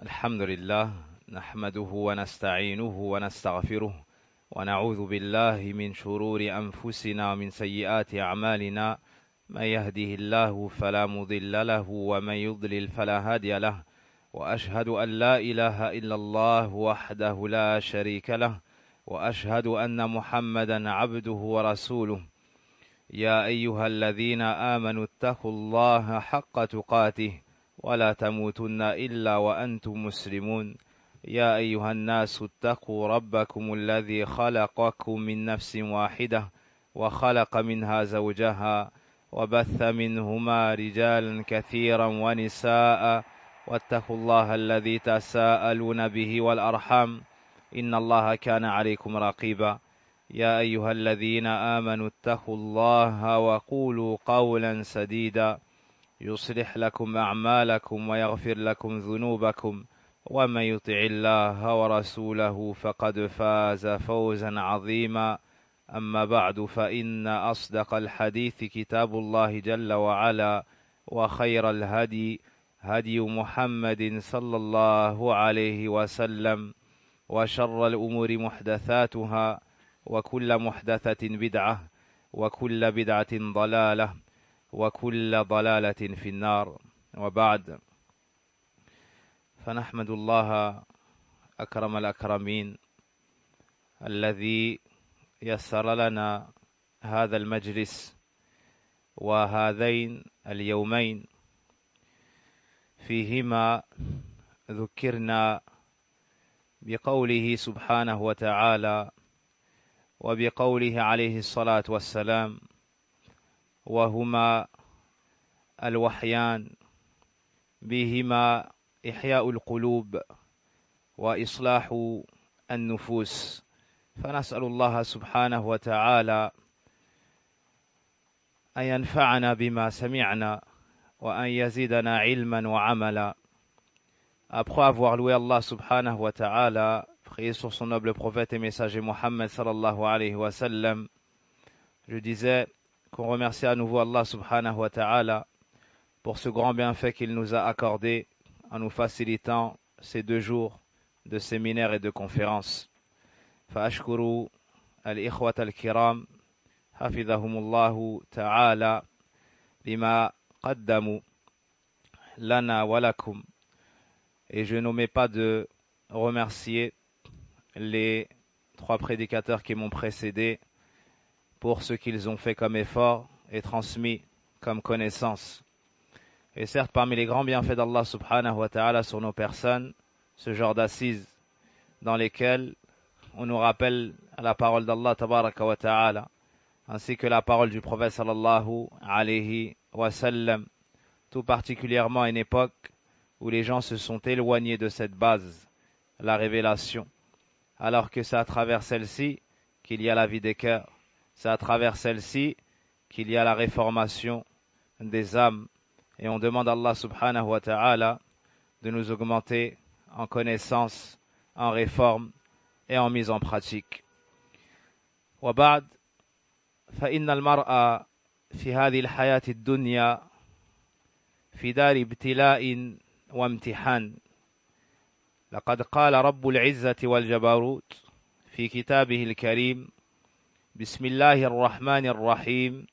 الحمد لله نحمده ونستعينه ونستغفره ونعوذ بالله من شرور أنفسنا ومن سيئات أعمالنا من يهده الله فلا مضل له ومن يضلل فلا هادي له وأشهد أن لا إله إلا الله وحده لا شريك له وأشهد أن محمدا عبده ورسوله يا أيها الذين آمنوا اتقوا الله حق تقاته ولا تموتن إلا وأنتم مسلمون يا أيها الناس اتقوا ربكم الذي خلقكم من نفس واحدة وخلق منها زوجها وبث منهما رجالا كثيرا ونساء واتقوا الله الذي تساءلون به والأرحام إن الله كان عليكم رقيبا يا أيها الذين آمنوا اتقوا الله وقولوا قولا سديدا يصلح لكم أعمالكم ويغفر لكم ذنوبكم ومن يطع الله ورسوله فقد فاز فوزا عظيما أما بعد فإن أصدق الحديث كتاب الله جل وعلا وخير الهدي هدي محمد صلى الله عليه وسلم وشر الأمور محدثاتها وكل محدثة بدعة وكل بدعة ضلالة وكل ضلالة في النار وبعد فنحمد الله أكرم الأكرمين الذي يسر لنا هذا المجلس وهذين اليومين فيهما ذكرنا بقوله سبحانه وتعالى وبقوله عليه الصلاة والسلام وهما الوحيان بهما إحياء القلوب وإصلاح النفوس فنسأل الله سبحانه وتعالى أن ينفعنا بما سمعنا وأن يزيدنا علما وعملا. Après avoir loué Allah subhanahu wa ta'ala, prié sur son noble prophète et messager Mohammed sallallahu alayhi wa sallam, je disais qu'on remercie à nouveau Allah subhanahu wa ta'ala pour ce grand bienfait qu'il nous a accordé en nous facilitant ces 2 jours de séminaires et de conférences. فأشكر الإخوة الكرام حفظهم الله تعالى لما قدموا لنا ولكم. Et je n'omets pas de remercier les 3 prédicateurs qui m'ont précédé pour ce qu'ils ont fait comme effort et transmis comme connaissance. Et certes, parmi les grands bienfaits d'Allah subhanahu wa ta'ala sur nos personnes, ce genre d'assises dans lesquelles on nous rappelle la parole d'Allah tabaraka wa ta'ala, ainsi que la parole du prophète sallallahu alayhi wa sallam, tout particulièrement à une époque où les gens se sont éloignés de cette base, la révélation, alors que c'est à travers celle-ci qu'il y a la vie des cœurs, c'est à travers celle-ci qu'il y a la réformation des âmes, et on demande à Allah subhanahu wa ta'ala de nous augmenter en connaissance, en réforme et en mise en pratique. وبعد فإن المرء في هذه الحياة الدنيا في دار ابتلاء وامتحان. لقد قال رب العزة والجبروت في كتابه الكريم بسم الله الرحمن الرحيم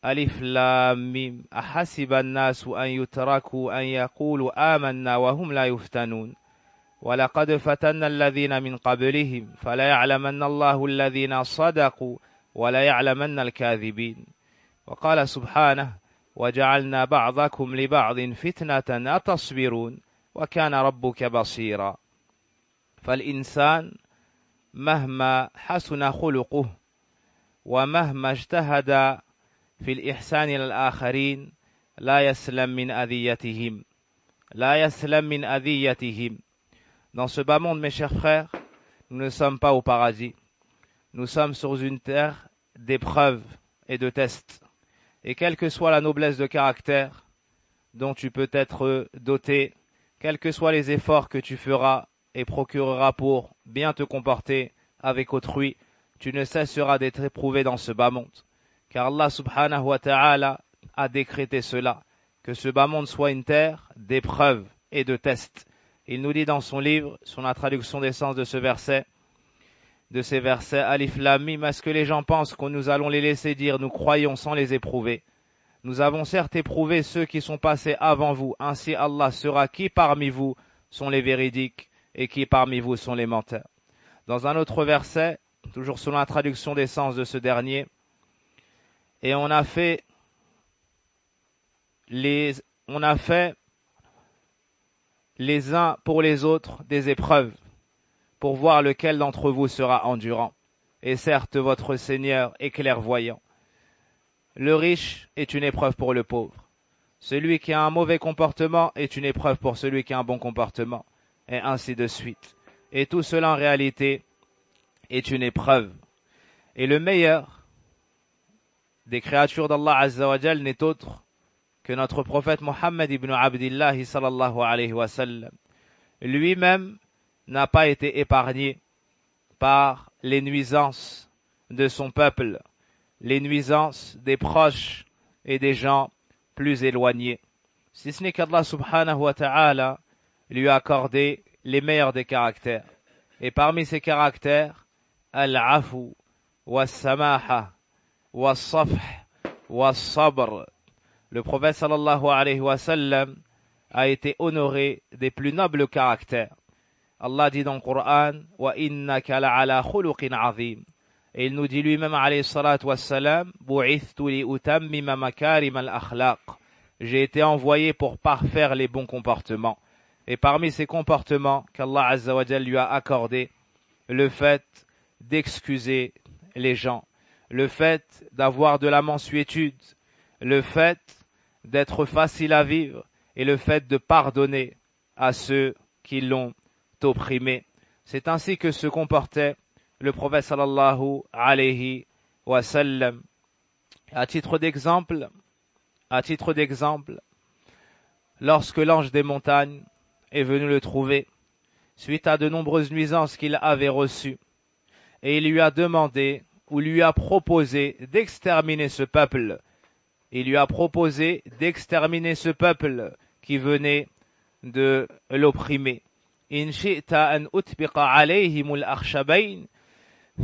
ألف لام ميم أحسب الناس أن يتركوا أن يقولوا آمنا وهم لا يفتنون ولقد فتنا الذين من قبلهم فلا يعلمن الله الذين صدقوا ولا يعلمن الكاذبين. وقال سبحانه وجعلنا بعضكم لبعض فتنة أتصبرون وكان ربك بصيرا. فالإنسان مهما حسن خلقه ومهما اجتهد في الإحسان إلى الآخرين لا يسلم من أذيتهم Dans ce bas monde, mes chers frères, nous ne sommes pas au paradis. Nous sommes sur une terre d'épreuves et de tests. Et quelle que soit la noblesse de caractère dont tu peux être doté, quels que soient les efforts que tu feras et procureras pour bien te comporter avec autrui, tu ne cesseras d'être éprouvé dans ce bas monde. Car Allah subhanahu wa ta'ala a décrété cela, que ce bas monde soit une terre d'épreuves et de tests. Il nous dit dans son livre, sur la traduction des sens de ces versets, Alif Lam Mim, est-ce que les gens pensent que nous allons les laisser dire, nous croyons sans les éprouver? Nous avons certes éprouvé ceux qui sont passés avant vous, ainsi Allah saura qui parmi vous sont les véridiques et qui parmi vous sont les menteurs. Dans un autre verset, toujours selon la traduction des sens de ce dernier, et on a fait les uns pour les autres des épreuves, pour voir lequel d'entre vous sera endurant. Et certes, votre Seigneur est clairvoyant. Le riche est une épreuve pour le pauvre. Celui qui a un mauvais comportement est une épreuve pour celui qui a un bon comportement. Et ainsi de suite. Et tout cela en réalité est une épreuve. Et le meilleur des créatures d'Allah Azza wa Jal n'est autre que notre prophète Muhammad ibn Abdillah sallallahu alayhi wa sallam. Lui-même n'a pas été épargné par les nuisances de son peuple, les nuisances des proches et des gens plus éloignés. Si ce n'est qu'Allah subhanahu wa ta'ala lui a accordé les meilleurs des caractères. Et parmi ces caractères, al-afu, was-samaha, was-safh, was-sabr. Le prophète sallallahu alayhi wa sallam a été honoré des plus nobles caractères. Allah dit dans le Coran, wa innaka la'ala khuluqin azim. Et il nous dit lui-même alayhi salatu wassalam, bu'ithtu li utammima makarim al-akhlaq. J'ai été envoyé pour parfaire les bons comportements. Et parmi ces comportements qu'Allah Azza wa Jal lui a accordé, le fait d'excuser les gens, le fait d'avoir de la mansuétude, le fait d'être facile à vivre et le fait de pardonner à ceux qui l'ont opprimé. C'est ainsi que se comportait le prophète sallallahu alayhi wa sallam. À titre d'exemple, lorsque l'ange des montagnes est venu le trouver, suite à de nombreuses nuisances qu'il avait reçues, et il lui a demandé, ou lui a proposé d'exterminer ce peuple. Il lui a proposé d'exterminer ce peuple qui venait de l'opprimer. In shi'ta an utbiqa alayhim al-akhshabayn,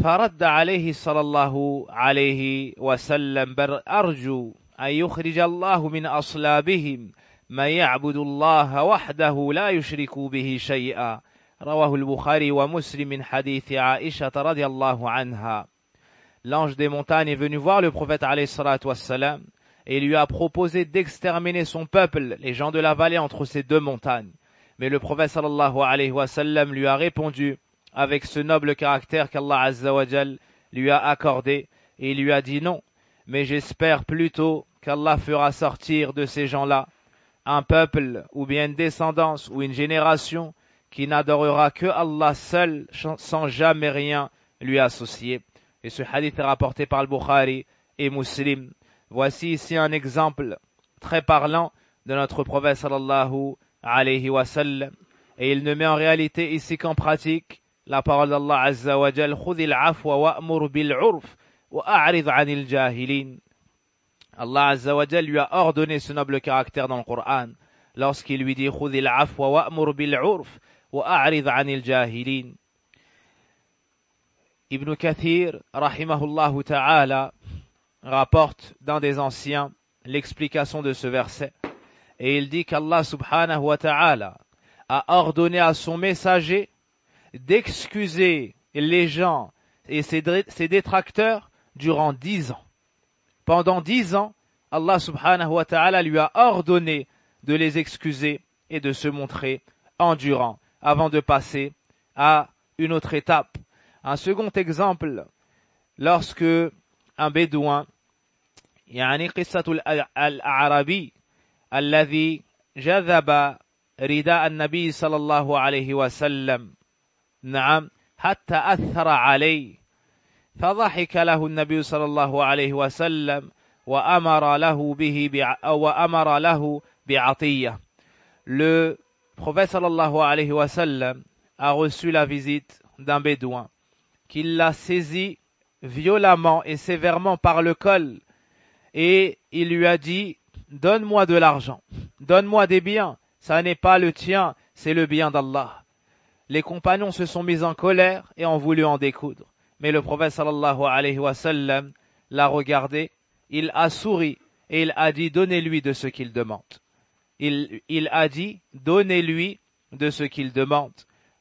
فرد عليه صلى الله عليه وسلم بل أرجو أن يخرج الله من أصلابهم ما يعبد الله وحده لا يشرك به شيئا رواه البخاري ومسلم من حديث عائشة رضي الله عنها. L'ange des montagnes est venu voir le prophète alayhi salatu wassalam et lui a proposé d'exterminer son peuple, les gens de la vallée entre ces deux montagnes. Mais le prophète sallallahu alayhi wa sallam lui a répondu avec ce noble caractère qu'Allah Azza wa Jal lui a accordé, et il lui a dit non, mais j'espère plutôt qu'Allah fera sortir de ces gens-là un peuple, ou bien une descendance, ou une génération qui n'adorera que Allah seul, sans jamais rien lui associer. Et ce hadith est rapporté par le Bukhari et Muslim. Voici ici un exemple très parlant de notre prophète sallallahu alayhi wa sallam, et il ne met en réalité ici qu'en pratique la parole d'Allah Azza wa Jal, khudhil afwa wa'mur bil 'urf wa a'rid 'anil jahilin. Allah Azza wa Jal lui a ordonné ce noble caractère dans le Coran lorsqu'il lui dit khudhil afwa wa'mur bil 'urf wa a'rid 'anil jahilin. Ibn Kathir rahimahullah ta'ala rapporte d'un des anciens l'explication de ce verset et il dit qu'Allah subhanahu wa ta'ala a ordonné à son messager d'excuser les gens et ses détracteurs durant 10 ans. Pendant 10 ans, Allah subhanahu wa ta'ala lui a ordonné de les excuser et de se montrer endurant avant de passer à une autre étape. Un second exemple, lorsque un bédouin, يعني قصة الأعرابي الذي جذب رداء النبي صلى الله عليه وسلم نعم حتى أثر عليه فضحك له النبي صلى الله عليه وسلم وأمر له بعطية. Le prophète sallallahu alayhi wa sallam a reçu la visite d'un bédouin qui l'a saisi violemment et sévèrement par le col et il lui a dit donne-moi de l'argent, donne-moi des biens, ça n'est pas le tien, c'est le bien d'Allah. Les compagnons se sont mis en colère et ont voulu en découdre. Mais le prophète sallallahu alayhi wa sallam l'a regardé, il a souri et il a dit donnez-lui de ce qu'il demande. Il a dit donnez-lui de ce qu'il demande.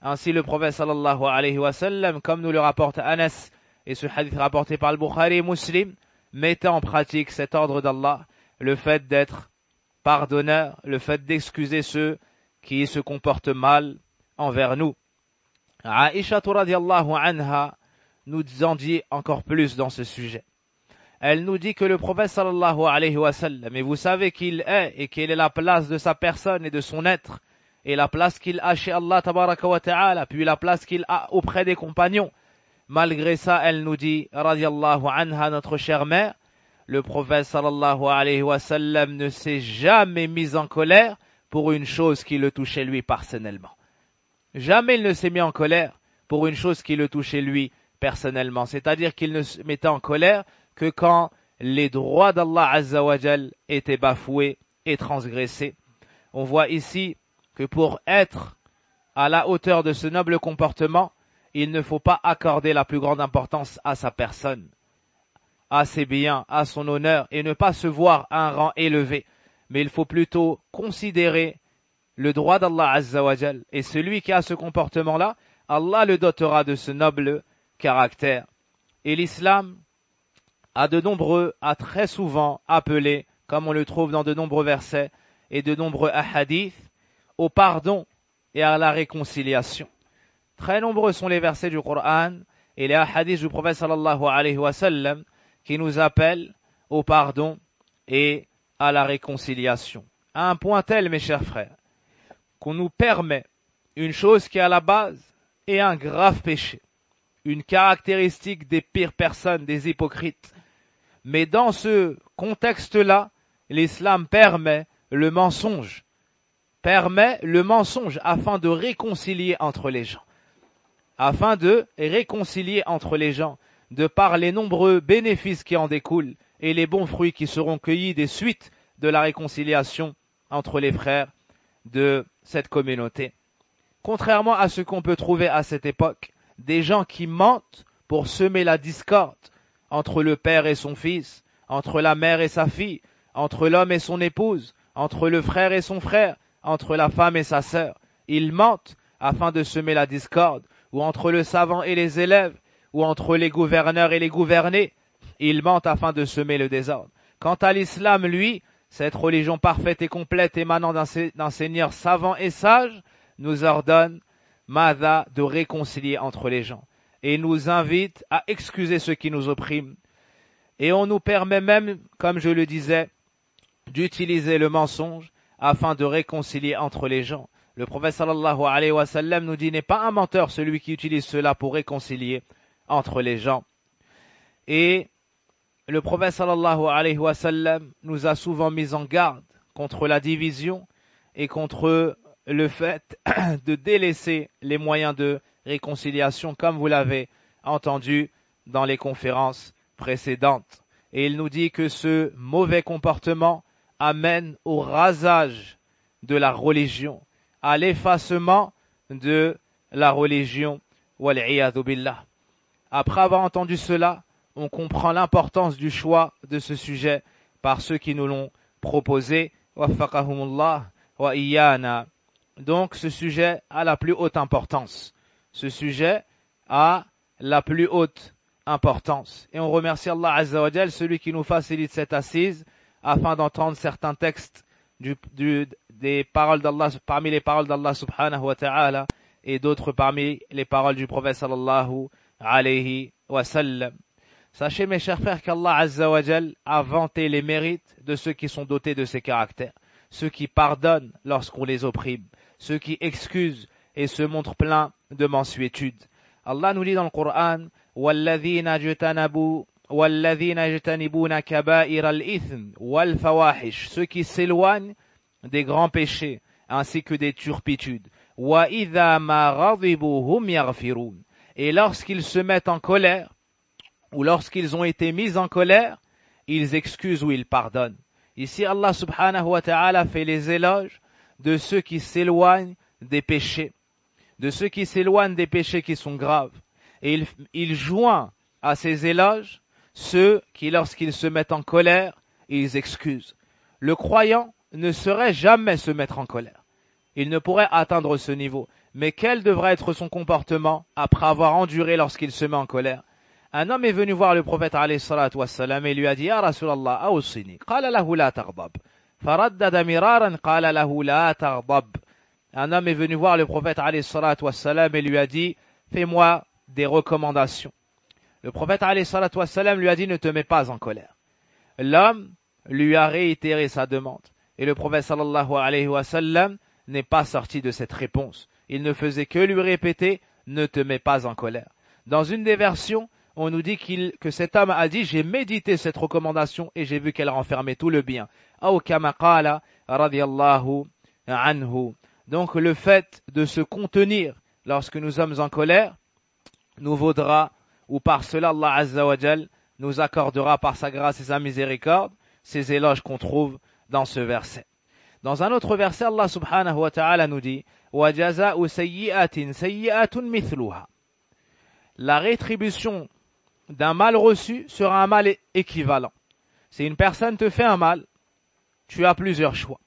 Ainsi le prophète sallallahu alayhi wa sallam, comme nous le rapporte Anas, et ce hadith rapporté par le Bukhari et Muslim, mettait en pratique cet ordre d'Allah, le fait d'être pardonneur, le fait d'excuser ceux qui se comportent mal envers nous. Aïcha radhiyallahu anha nous en dit encore plus dans ce sujet. Elle nous dit que le prophète sallallahu alayhi wa sallam, et vous savez qui il est et quelle est la place de sa personne et de son être, et la place qu'il a chez Allah tabaraka wa ta'ala, puis la place qu'il a auprès des compagnons. Malgré ça, elle nous dit, radhiyallahu anha, notre chère mère, le prophète sallallahu alayhi wa sallam ne s'est jamais mis en colère pour une chose qui le touchait lui personnellement. Jamais il ne s'est mis en colère pour une chose qui le touchait lui personnellement. C'est-à-dire qu'il ne se mettait en colère que quand les droits d'Allah Azza wa Jal étaient bafoués et transgressés. On voit ici que pour être à la hauteur de ce noble comportement, il ne faut pas accorder la plus grande importance à sa personne, à ses biens, à son honneur, et ne pas se voir à un rang élevé. Mais il faut plutôt considérer le droit d'Allah Azza wa Jal. Et celui qui a ce comportement-là, Allah le dotera de ce noble caractère. Et l'islam a très souvent appelé, comme on le trouve dans de nombreux versets et de nombreux hadiths, au pardon et à la réconciliation. Très nombreux sont les versets du Coran et les hadiths du prophète sallallahu alayhi wa sallam qui nous appellent au pardon et à la réconciliation. À un point tel, mes chers frères, qu'on nous permet une chose qui à la base est un grave péché, une caractéristique des pires personnes, des hypocrites. Mais dans ce contexte-là, l'islam permet le mensonge afin de réconcilier entre les gens. De par les nombreux bénéfices qui en découlent et les bons fruits qui seront cueillis des suites de la réconciliation entre les frères de cette communauté. Contrairement à ce qu'on peut trouver à cette époque, des gens qui mentent pour semer la discorde entre le père et son fils, entre la mère et sa fille, entre l'homme et son épouse, entre le frère et son frère, entre la femme et sa sœur. Ils mentent afin de semer la discorde, ou entre le savant et les élèves, ou entre les gouverneurs et les gouvernés. Ils mentent afin de semer le désordre. Quant à l'islam, lui, cette religion parfaite et complète émanant d'un Seigneur savant et sage, nous ordonne, Mada, de réconcilier entre les gens. Et nous invite à excuser ceux qui nous oppriment. Et on nous permet même, comme je le disais, d'utiliser le mensonge afin de réconcilier entre les gens. Le prophète sallallahu alayhi wa sallam nous dit, n'est pas un menteur celui qui utilise cela pour réconcilier entre les gens. Et le prophète sallallahu alayhi wa sallam nous a souvent mis en garde contre la division et contre le fait de délaisser les moyens de réconciliation, comme vous l'avez entendu dans les conférences précédentes. Et il nous dit que ce mauvais comportement amène au rasage de la religion, à l'effacement de la religion. Wal'iyadhu billah. Après avoir entendu cela, on comprend l'importance du choix de ce sujet par ceux qui nous l'ont proposé. Waffaqahumullah wa iyana. Donc ce sujet a la plus haute importance. Ce sujet a la plus haute importance. Et on remercie Allah Azza wa Jal, celui qui nous facilite cette assise, afin d'entendre certains textes des paroles d'Allah, parmi les paroles d'Allah subhanahu wa ta'ala, et d'autres parmi les paroles du prophète sallallahu alayhi wa sallam. Sachez mes chers frères qu'Allah Azza wa Jal a vanté les mérites de ceux qui sont dotés de ces caractères, ceux qui pardonnent lorsqu'on les opprime, ceux qui excusent et se montrent pleins de mansuétude. Allah nous dit dans le Coran, وَالَّذِينَ يَجْتَنِبُونَ كَبَائِرَ الْإِثْمِ وَالْفَوَاحِشِ, ceux qui s'éloignent des grands péchés ainsi que des turpitudes. وَإِذَا مَا غَضِبُوا هُمْ يَغْفِرُونَ, et lorsqu'ils se mettent en colère ou lorsqu'ils ont été mis en colère, ils excusent ou ils pardonnent. Ici Allah subhanahu wa ta'ala fait les éloges de ceux qui s'éloignent des péchés, de ceux qui s'éloignent des péchés qui sont graves. Et il joint à ces éloges ceux qui, lorsqu'ils se mettent en colère, ils excusent. Le croyant ne saurait jamais se mettre en colère. Il ne pourrait atteindre ce niveau. Mais quel devrait être son comportement après avoir enduré lorsqu'il se met en colère? Un homme est venu voir le prophète alayhi salatu wassalam et lui a dit: Ya Rasulallah, awsini. Qala lahu la taghdab. Faraddada miraran qala lahu la taghdab. Un homme est venu voir le prophète alayhi salatu wassalam et lui a dit: fais-moi des recommandations. Le prophète alayhi salatu wassalam lui a dit: ne te mets pas en colère. L'homme lui a réitéré sa demande. Et le prophète sallallahu alayhi wa sallam n'est pas sorti de cette réponse. Il ne faisait que lui répéter: ne te mets pas en colère. Dans une des versions, on nous dit que cet homme a dit: j'ai médité cette recommandation et j'ai vu qu'elle renfermait tout le bien. Aw kama qala radiyallahu anhu. Donc le fait de se contenir lorsque nous sommes en colère nous vaudra, ou par cela Allah Azza wa Jal nous accordera par sa grâce et sa miséricorde ces éloges qu'on trouve dans ce verset. Dans un autre verset, Allah subhanahu wa ta'ala nous dit: وَجَزَاءُ سَيِّئَةٍ سَيِّئَةٌ مِثْلُهَا. La rétribution d'un mal reçu sera un mal équivalent. Si une personne te fait un mal, tu as plusieurs choix.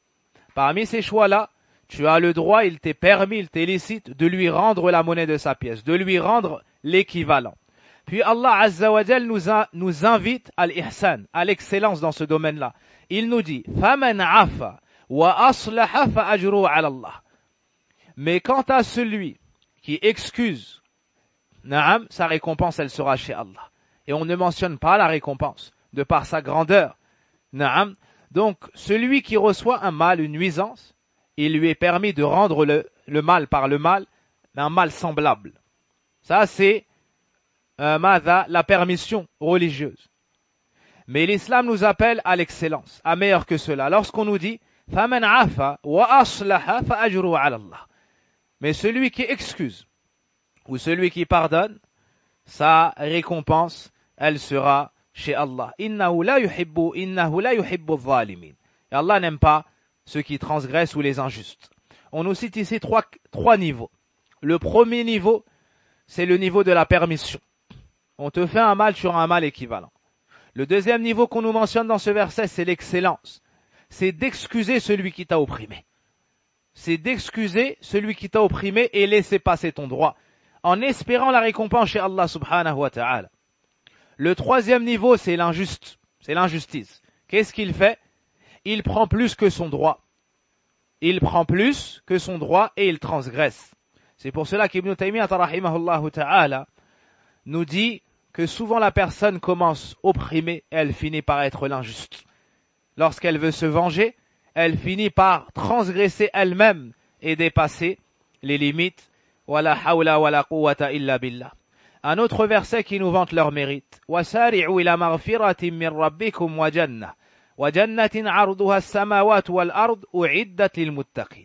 Parmi ces choix-là, tu as le droit, il t'est permis, il t'est licite de lui rendre la monnaie de sa pièce, de lui rendre l'équivalent. Puis Allah Azza wa Jal nous invite à l'ihsan, à l'excellence dans ce domaine-là. Il nous dit: فَمَنْ عَفَى وَأَصْلَحَ فَأَجْرُهُ عَلَى اللَّهِ. Mais quant à celui qui excuse, Naam, sa récompense, elle sera chez Allah. Et on ne mentionne pas la récompense, de par sa grandeur. Naam. Donc, celui qui reçoit un mal, une nuisance, il lui est permis de rendre le mal par le mal, un mal semblable. Ça, c'est la permission religieuse. Mais l'islam nous appelle à l'excellence, à meilleur que cela. Lorsqu'on nous dit فَمَنْ عَفَى وَأَصْلَحَ فَأَجْرُهُ عَلَى اللَّهِ. Mais celui qui excuse ou celui qui pardonne, sa récompense, elle sera chez Allah. Innahu la yuhibbu adh-dhalimin. Et Allah n'aime pas ceux qui transgressent ou les injustes. On nous cite ici trois niveaux. Le premier niveau, c'est le niveau de la permission. On te fait un mal, tu auras un mal équivalent. Le deuxième niveau qu'on nous mentionne dans ce verset, c'est l'excellence. C'est d'excuser celui qui t'a opprimé. C'est d'excuser celui qui t'a opprimé et laisser passer ton droit, en espérant la récompense chez Allah subhanahu wa ta'ala. Le troisième niveau, c'est l'injuste, c'est l'injustice. Qu'est-ce qu'il fait? Il prend plus que son droit. Il prend plus que son droit et il transgresse. C'est pour cela qu'Ibn Taymiyyah rahimahullah ta'ala nous dit que souvent la personne commence opprimée et elle finit par être l'injuste. Lorsqu'elle veut se venger, elle finit par transgresser elle-même et dépasser les limites. Wala hawla wala quwwata illa billah. Un autre verset qui nous vante leur mérite. Wasari'u ila maghfiratin min rabbikum wa jannah wa jannatin 'arduha as-samawati wal ard u'iddat lil muttaqin.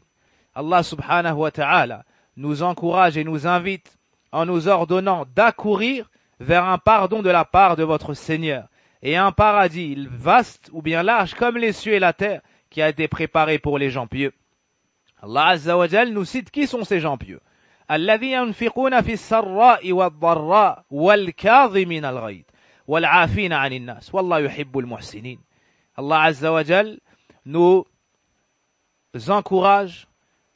Allah subhanahu wa ta'ala nous encourage et nous invite en nous ordonnant d'accourir vers un pardon de la part de votre Seigneur et un paradis vaste ou bien large comme les cieux et la terre qui a été préparé pour les gens pieux. Allah Azza wa Jal nous cite qui sont ces gens pieux. الذين ينفقون في السراء والضراء والكاظمين الغيظ والعافين عن الناس والله يحب المحسنين. Allah Azza wa Jal nous encourage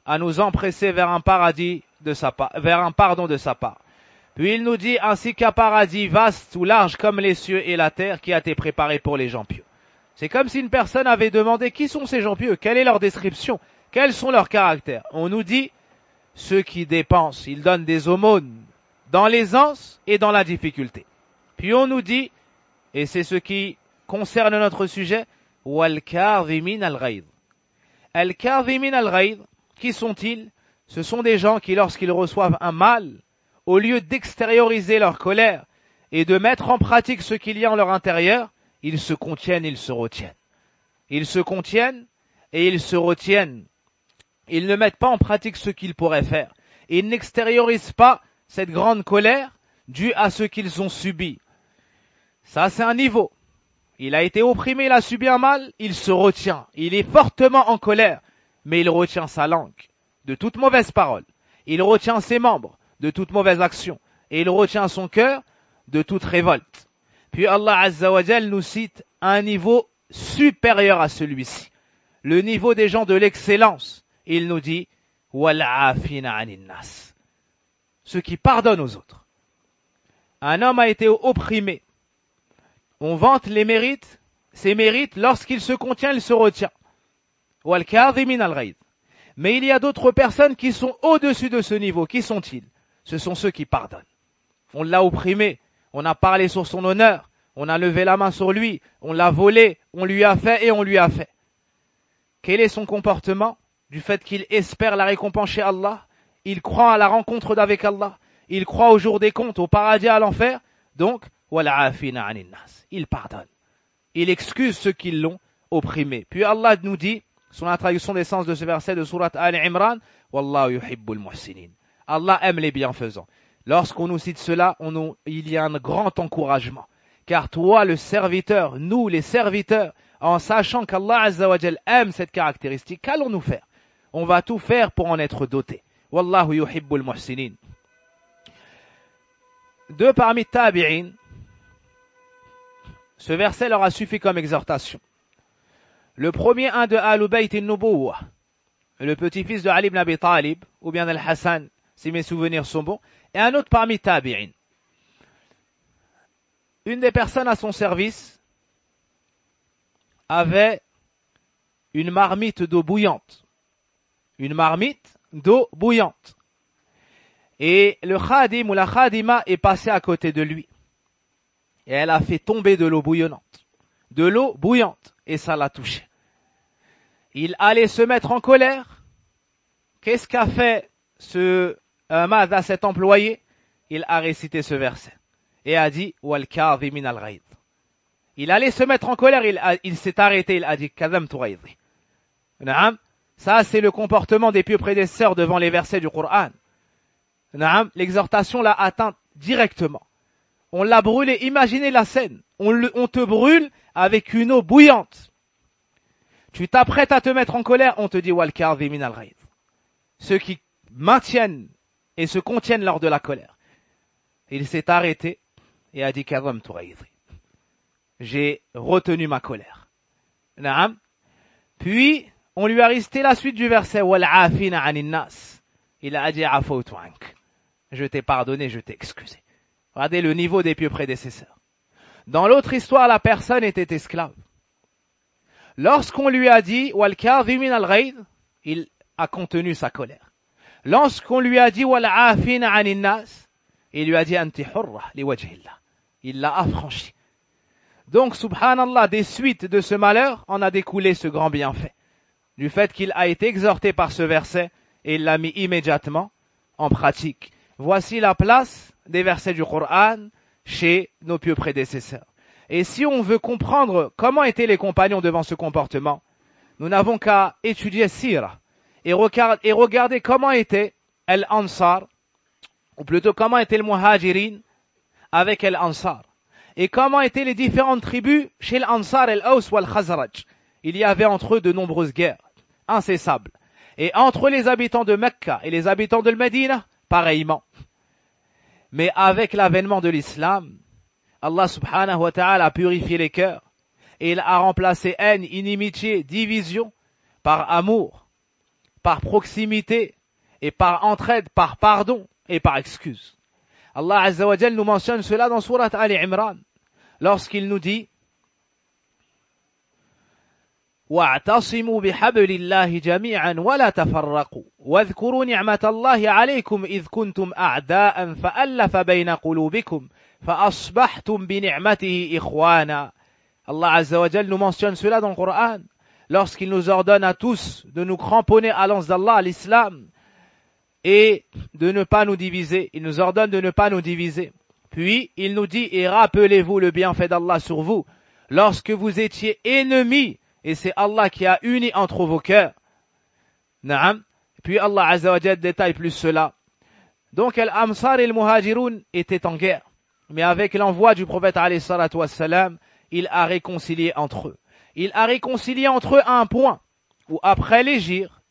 à nous empresser vers un paradis de sa part, vers un pardon de sa part. Puis il nous dit ainsi qu'un paradis vaste ou large comme les cieux et la terre qui a été préparé pour les gens pieux. C'est comme si une personne avait demandé qui sont ces gens pieux, quelle est leur description, quels sont leurs caractères. On nous dit ceux qui dépensent, ils donnent des aumônes dans l'aisance et dans la difficulté. Puis on nous dit, et c'est ce qui concerne notre sujet, وَالْكَاظِمِينَ الْغَيْظِ. Al-Kadhimin al-Ghayd, qui sont-ils? Ce sont des gens qui, lorsqu'ils reçoivent un mal, au lieu d'extérioriser leur colère et de mettre en pratique ce qu'il y a en leur intérieur, ils se contiennent, ils se retiennent. Ils se contiennent et ils se retiennent. Ils ne mettent pas en pratique ce qu'ils pourraient faire. Ils n'extériorisent pas cette grande colère due à ce qu'ils ont subi. Ça, c'est un niveau. Il a été opprimé, il a subi un mal, il se retient. Il est fortement en colère, mais il retient sa langue. de toute mauvaise parole. Il retient ses membres de toute mauvaise action. Et il retient son cœur de toute révolte. Puis Allah Azza wa Jal nous cite un niveau supérieur à celui-ci. Le niveau des gens de l'excellence. Il nous dit « Wal'afina anin nas » ceux qui pardonnent aux autres. Un homme a été opprimé. On vante les mérites, ses mérites, lorsqu'il se contient, il se retient. Wal'kadhimin al-ghayd. Mais il y a d'autres personnes qui sont au-dessus de ce niveau. Qui sont-ils? Ce sont ceux qui pardonnent. On l'a opprimé, on a parlé sur son honneur, on a levé la main sur lui, on l'a volé, on lui a fait et on lui a fait. Quel est son comportement? Du fait qu'il espère la récompense chez Allah, il croit à la rencontre d'avec Allah, il croit au jour des comptes, au paradis, à l'enfer, donc, wal'afina anin nas, il pardonne. Il excuse ceux qui l'ont opprimé. Puis Allah nous dit, sur la traduction des sens de ce verset de Surat Al-Imran, Wallahu yuhibbul muhsinin. Allah aime les bienfaisants. Lorsqu'on nous cite cela, il y a un grand encouragement. Car toi, le serviteur, nous, les serviteurs, en sachant qu'Allah Azza wa Jal aime cette caractéristique, qu'allons-nous faire? On va tout faire pour en être doté. Wallahu yuhibbul muhsinin. Deux parmi tabi'in, ce verset leur a suffi comme exhortation. Le premier, un de Ahlul Bayt an-Nubuwwah, le petit-fils de Ali ibn Abi Talib, ou bien Al-Hassan, si mes souvenirs sont bons, et un autre parmi tabi'in. Une des personnes à son service avait une marmite d'eau bouillante. Une marmite d'eau bouillante. Et le khadim ou la khadima est passé à côté de lui. Et elle a fait tomber de l'eau bouillante. De l'eau bouillante. Et ça l'a touché. Il allait se mettre en colère. Qu'est-ce qu'a fait cet employé? Il a récité ce verset. Et a dit, Wal-kadhimin al-ghayd. Il allait se mettre en colère, il s'est arrêté, il a dit, Kadhamtu ghaydi. Ça, c'est le comportement des pieux prédécesseurs devant les versets du Coran. L'exhortation l'a atteint directement. On l'a brûlé, imaginez la scène. On te brûle avec une eau bouillante. Tu t'apprêtes à te mettre en colère, on te dit, Wal-kadhimin al-ghayd. Ceux qui maintiennent et se contiennent lors de la colère. Il s'est arrêté et a dit, Kadhamtu ghaydi. J'ai retenu ma colère. Puis, on lui a récité la suite du verset, Wal'afina anin nas. Il a dit, Afawtu ank. Je t'ai pardonné, je t'ai excusé. Regardez le niveau des pieux prédécesseurs. Dans l'autre histoire, la personne était esclave. Lorsqu'on lui a dit, Wal-kadhimin al-ghayd, il a contenu sa colère. Lorsqu'on lui a dit, Wal'afina anin nas, il lui a dit, Anti hurra li wajhillah. Il l'a affranchi. Donc, subhanallah, des suites de ce malheur, en a découlé ce grand bienfait. Du fait qu'il a été exhorté par ce verset, et il l'a mis immédiatement en pratique. Voici la place des versets du Coran chez nos pieux prédécesseurs. Et si on veut comprendre comment étaient les compagnons devant ce comportement, nous n'avons qu'à étudier Sira et regarder comment était Al-Ansar, ou plutôt comment était le Muhajirin avec Al-Ansar. Et comment étaient les différentes tribus chez l'Ansar et l'Aus ou al-Khazraj. Il y avait entre eux de nombreuses guerres incessables. Et entre les habitants de Mecca et les habitants de Médina, pareillement. Mais avec l'avènement de l'islam, Allah subhanahu wa ta'ala a purifié les cœurs. Et il a remplacé haine, inimitié, division par amour, par proximité, et par entraide, par pardon et par excuse. Allah Azza wa Jal nous mentionne cela dans Surat Al-Imran, lorsqu'il nous dit وَاعْتَصِمُوا بِحَبْلِ اللَّهِ جَمِيعًا وَلَا تَفَرَّقُوا وَاذْكُرُوا نِعْمَةَ اللَّهِ عَلَيْكُمْ إِذْ كُنْتُمْ أَعْدَاءً فَأَلَّفَ بَيْنَ قُلُوبِكُمْ فَأَصْبَحْتُمْ بِنِعْمَتِهِ إِخْوَانًا. Allah Azza wa Jal nous mentionne cela dans le Coran, lorsqu'il nous ordonne à tous de nous cramponner à l'anse d'Allah, à l'islam, et de ne pas nous diviser. Il nous ordonne de ne pas nous diviser. Puis, il nous dit, et rappelez-vous le bienfait d'Allah sur vous, lorsque vous étiez ennemis, et c'est Allah qui a uni entre vos cœurs. Naam. Puis Allah Azza wa Jalla détaille plus cela. Donc, Al-Ansar et Al-Muhajirun étaient en guerre. Mais avec l'envoi du prophète alayhi salatu wassalam, il a réconcilié entre eux. Il a réconcilié entre eux à un point où après l'hégire,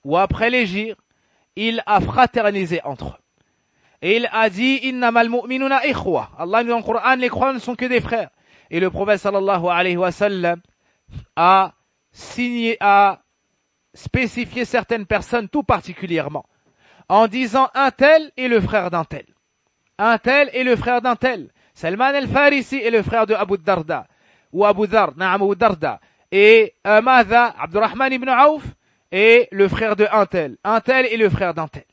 ou après l'hégire, il a fraternisé entre eux. Et il a dit, innamal mu'minuna ikhwa. Allah dit dans le Coran, les croyants ne sont que des frères. Et le prophète sallallahu alayhi wa sallam a spécifié certaines personnes tout particulièrement, en disant un tel est le frère d'un tel. Un tel est le frère d'un tel. Salman al-Farisi est le frère de Abu Darda, ou Abu Dhar, Na'am Abu Darda. Et Madha, Abdurrahman ibn Auf, est le frère de un tel. Un tel est le frère d'un tel.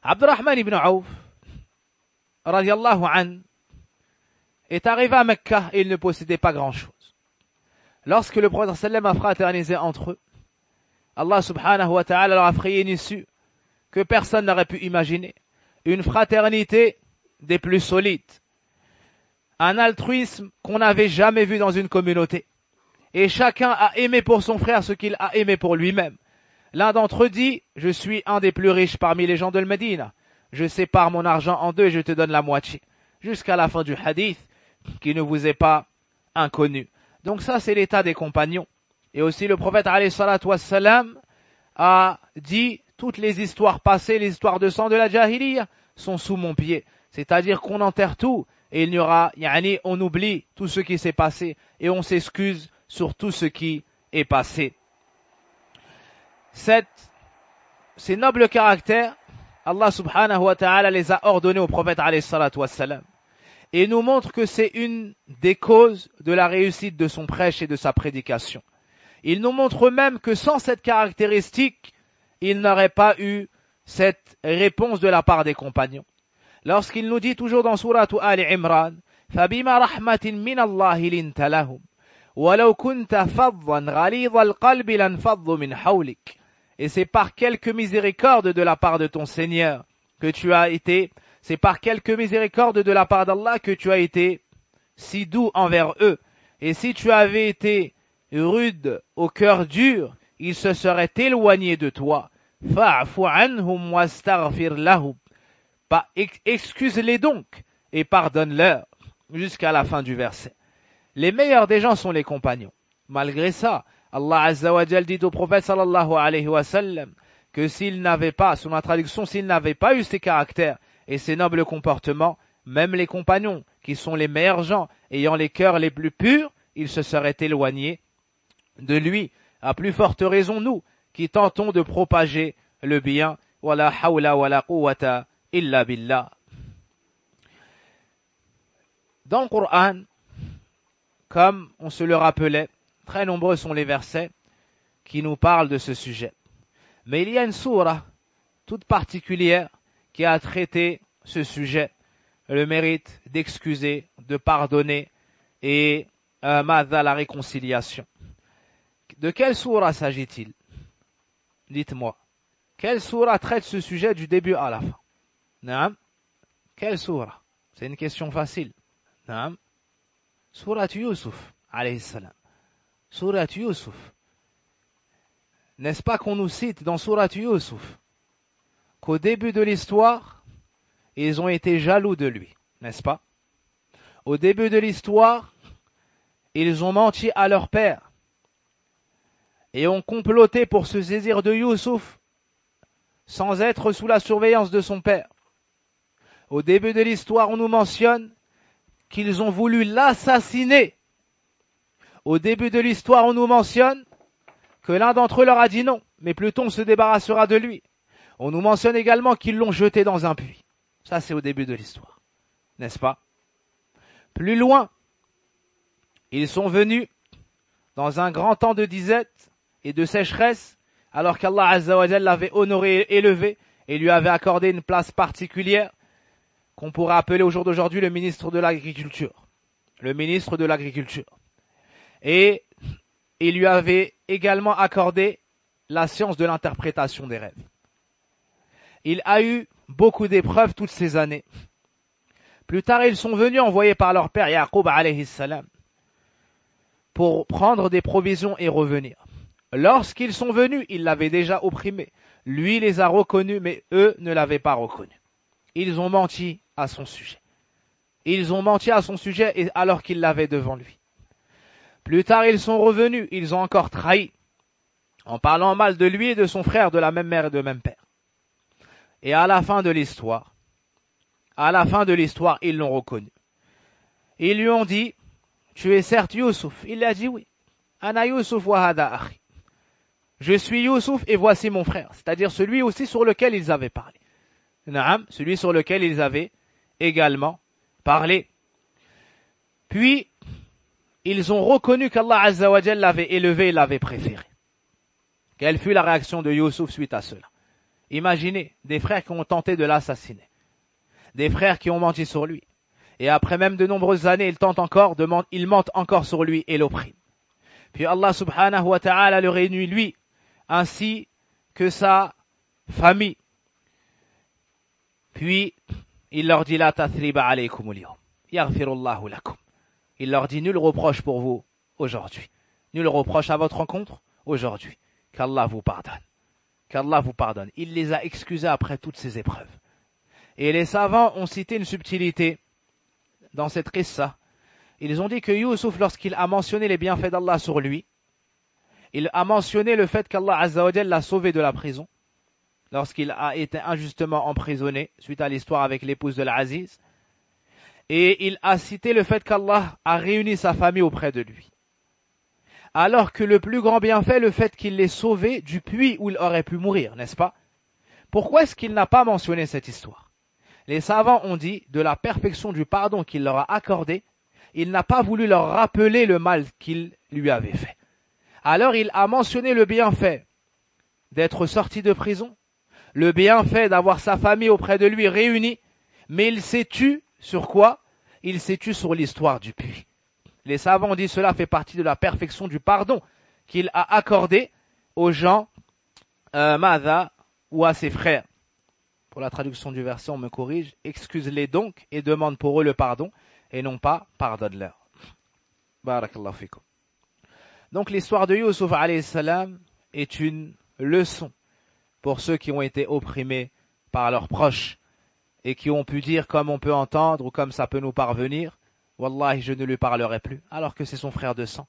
Abdurrahman ibn Auf, radiallahu an, est arrivé à Mecca et il ne possédait pas grand-chose. Lorsque le prophète sallam a fraternisé entre eux, Allah subhanahu wa ta'ala leur a frayé une issue que personne n'aurait pu imaginer. Une fraternité des plus solides. Un altruisme qu'on n'avait jamais vu dans une communauté. Et chacun a aimé pour son frère ce qu'il a aimé pour lui-même. L'un d'entre eux dit, je suis un des plus riches parmi les gens de Médine. Je sépare mon argent en deux et je te donne la moitié. Jusqu'à la fin du hadith, qui ne vous est pas inconnu. Donc ça, c'est l'état des compagnons. Et aussi le prophète alayhi salatu wassalam a dit, toutes les histoires passées, les histoires de sang de la jahiliya, sont sous mon pied. C'est-à-dire qu'on enterre tout, et il n'y aura, on oublie tout ce qui s'est passé, et on s'excuse sur tout ce qui est passé. Ces nobles caractères, Allah subhanahu wa ta'ala les a ordonnés au prophète alayhi salatu wassalam, et nous montre que c'est une des causes de la réussite de son prêche et de sa prédication. Il nous montre même que sans cette caractéristique, il n'aurait pas eu cette réponse de la part des compagnons. Lorsqu'il nous dit toujours dans Sourate Ali Imran, فَبِمَا رَحْمَةٍ مِّنَ اللَّهِ لِنْتَ لَهُمْ وَلَوْ كُنْتَ فَظًّا غَلِيظَ الْقَلْبِ لَانْفَضُّوا مِنْ حَوْلِكَ. Et c'est par quelque miséricorde de la part de ton Seigneur que tu as été, c'est par quelque miséricorde de la part d'Allah que tu as été si doux envers eux. Et si tu avais été rude au cœur dur, ils se seraient éloignés de toi. Fa'fu anhum wastaghfir lahum. Excuse-les donc et pardonne-leur, jusqu'à la fin du verset. Les meilleurs des gens sont les compagnons. Malgré ça, Allah Azza wa Jal dit au prophète sallallahu alayhi wa sallam que s'il n'avait pas, selon la traduction, s'il n'avait pas eu ces caractères et ces nobles comportements, même les compagnons, qui sont les meilleurs gens, ayant les cœurs les plus purs, ils se seraient éloignés de lui. À plus forte raison, nous, qui tentons de propager le bien. Wala hawla wala quwwata illa billah. Dans le Coran, comme on se le rappelait, très nombreux sont les versets qui nous parlent de ce sujet. Mais il y a une sourate toute particulière qui a traité ce sujet, le mérite d'excuser, de pardonner et la réconciliation. De quelle sourate s'agit-il? Dites-moi. Quelle sourate traite ce sujet du début à la fin? Naam. Quelle sourate? C'est une question facile. Naam. Sourate Yusuf, alayhi salam. Sourate Yusuf. N'est-ce pas qu'on nous cite dans Sourate Yusuf qu'au début de l'histoire, ils ont été jaloux de lui, n'est-ce pas? Au début de l'histoire, ils ont menti à leur père et ont comploté pour se saisir de Yusuf sans être sous la surveillance de son père. Au début de l'histoire, on nous mentionne qu'ils ont voulu l'assassiner. Au début de l'histoire, on nous mentionne que l'un d'entre eux leur a dit non, mais plutôt on se débarrassera de lui. On nous mentionne également qu'ils l'ont jeté dans un puits. Ça, c'est au début de l'histoire, n'est-ce pas? Plus loin, ils sont venus dans un grand temps de disette et de sécheresse, alors qu'Allah Azza wa Jalla l'avait honoré et élevé et lui avait accordé une place particulière qu'on pourrait appeler au jour d'aujourd'hui le ministre de l'Agriculture. Le ministre de l'Agriculture. Et il lui avait également accordé la science de l'interprétation des rêves. Il a eu beaucoup d'épreuves toutes ces années. Plus tard, ils sont venus envoyés par leur père Yaqub alayhi salam pour prendre des provisions et revenir. Lorsqu'ils sont venus, il l'avait déjà opprimé. Lui les a reconnus, mais eux ne l'avaient pas reconnu. Ils ont menti à son sujet. Ils ont menti à son sujet alors qu'il l'avait devant lui. Plus tard, ils sont revenus, ils ont encore trahi. en parlant mal de lui et de son frère de la même mère et de même père. Et à la fin de l'histoire, ils l'ont reconnu. Ils lui ont dit, tu es certes Youssouf. Il a dit oui. Ana Youssouf wa hada akhi. Je suis Youssouf et voici mon frère. C'est-à-dire celui aussi sur lequel ils avaient parlé. Naam, celui sur lequel ils avaient également parlé. Puis, ils ont reconnu qu'Allah Azza wa Jal l'avait élevé et l'avait préféré. Quelle fut la réaction de Youssouf suite à cela? Imaginez des frères qui ont tenté de l'assassiner. Des frères qui ont menti sur lui. Et après même de nombreuses années, ils mentent encore sur lui et l'oppriment. Puis Allah subhanahu wa ta'ala le réunit lui, ainsi que sa famille. Puis, il leur dit, la tathriba alaykum al-yawm. Yaghfirullahu lakum. Il leur dit, nul reproche pour vous aujourd'hui. Nul reproche à votre rencontre aujourd'hui. Qu'Allah vous pardonne. Qu'Allah vous pardonne. Il les a excusés après toutes ces épreuves. Et les savants ont cité une subtilité dans cette qissa. Ils ont dit que Youssouf, lorsqu'il a mentionné les bienfaits d'Allah sur lui, il a mentionné le fait qu'Allah Azza wa Jal l'a sauvé de la prison, lorsqu'il a été injustement emprisonné, suite à l'histoire avec l'épouse de l'Aziz. Et il a cité le fait qu'Allah a réuni sa famille auprès de lui. Alors que le plus grand bienfait, le fait qu'il l'ait sauvé du puits où il aurait pu mourir, n'est-ce pas? Pourquoi est-ce qu'il n'a pas mentionné cette histoire? Les savants ont dit, de la perfection du pardon qu'il leur a accordé, il n'a pas voulu leur rappeler le mal qu'il lui avait fait. Alors il a mentionné le bienfait d'être sorti de prison, le bienfait d'avoir sa famille auprès de lui réunie, mais il s'est tu sur quoi? Il s'est tu sur l'histoire du puits. Les savants disent cela fait partie de la perfection du pardon qu'il a accordé aux gens, Mada, ou à ses frères. Pour la traduction du verset, on me corrige, excuse-les donc et demande pour eux le pardon, et non pas pardonne-leur. Barakallahu fikum. Donc l'histoire de Youssouf alayhi salam est une leçon pour ceux qui ont été opprimés par leurs proches et qui ont pu dire comme on peut entendre ou comme ça peut nous parvenir, Wallahi je ne lui parlerai plus, alors que c'est son frère de sang.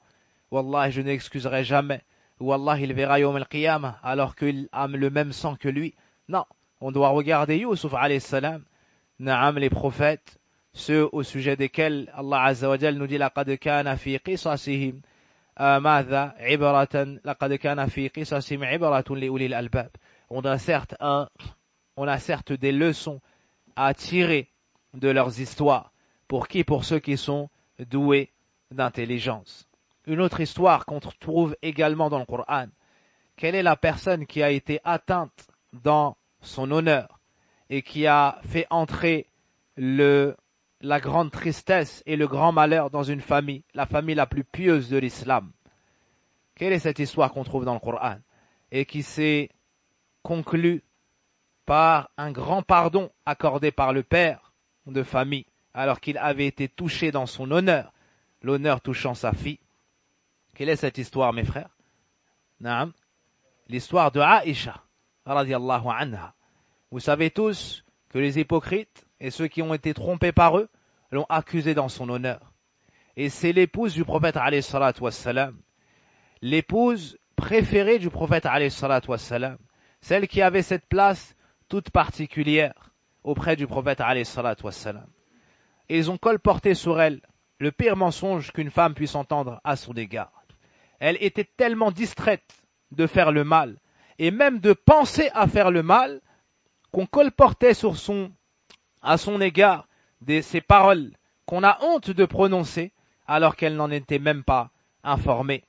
Wallahi je n'excuserai jamais. Wallahi il verra yawm al-qiyamah alors qu'il a le même sang que lui. Non, on doit regarder Youssouf alayhi salam, Naam les prophètes, ceux au sujet desquels Allah Azza wa Jal nous dit laqad kana fi qisasihim madha ibratan laqad kana fi qisasihim ibratun li ulil albab. On a certes des leçons à tirer de leurs histoires. Pour qui? Pour ceux qui sont doués d'intelligence. Une autre histoire qu'on trouve également dans le Coran. Quelle est la personne qui a été atteinte dans son honneur et qui a fait entrer la grande tristesse et le grand malheur dans une famille, la famille la plus pieuse de l'islam? Quelle est cette histoire qu'on trouve dans le Coran et qui s'est conclue par un grand pardon accordé par le père de famille alors qu'il avait été touché dans son honneur, l'honneur touchant sa fille? Quelle est cette histoire, mes frères? Naam, l'histoire de Aïcha, radiyallahu anha. Vous savez tous que les hypocrites et ceux qui ont été trompés par eux l'ont accusé dans son honneur. Et c'est l'épouse du prophète alayhi salatu wassalam, l'épouse préférée du prophète alayhi salatu wassalam, celle qui avait cette place toute particulière auprès du prophète alayhi salatu wassalam. Et ils ont colporté sur elle le pire mensonge qu'une femme puisse entendre à son égard. Elle était tellement distraite de faire le mal, et même de penser à faire le mal, qu'on colportait à son égard ces paroles qu'on a honte de prononcer, alors qu'elle n'en était même pas informée.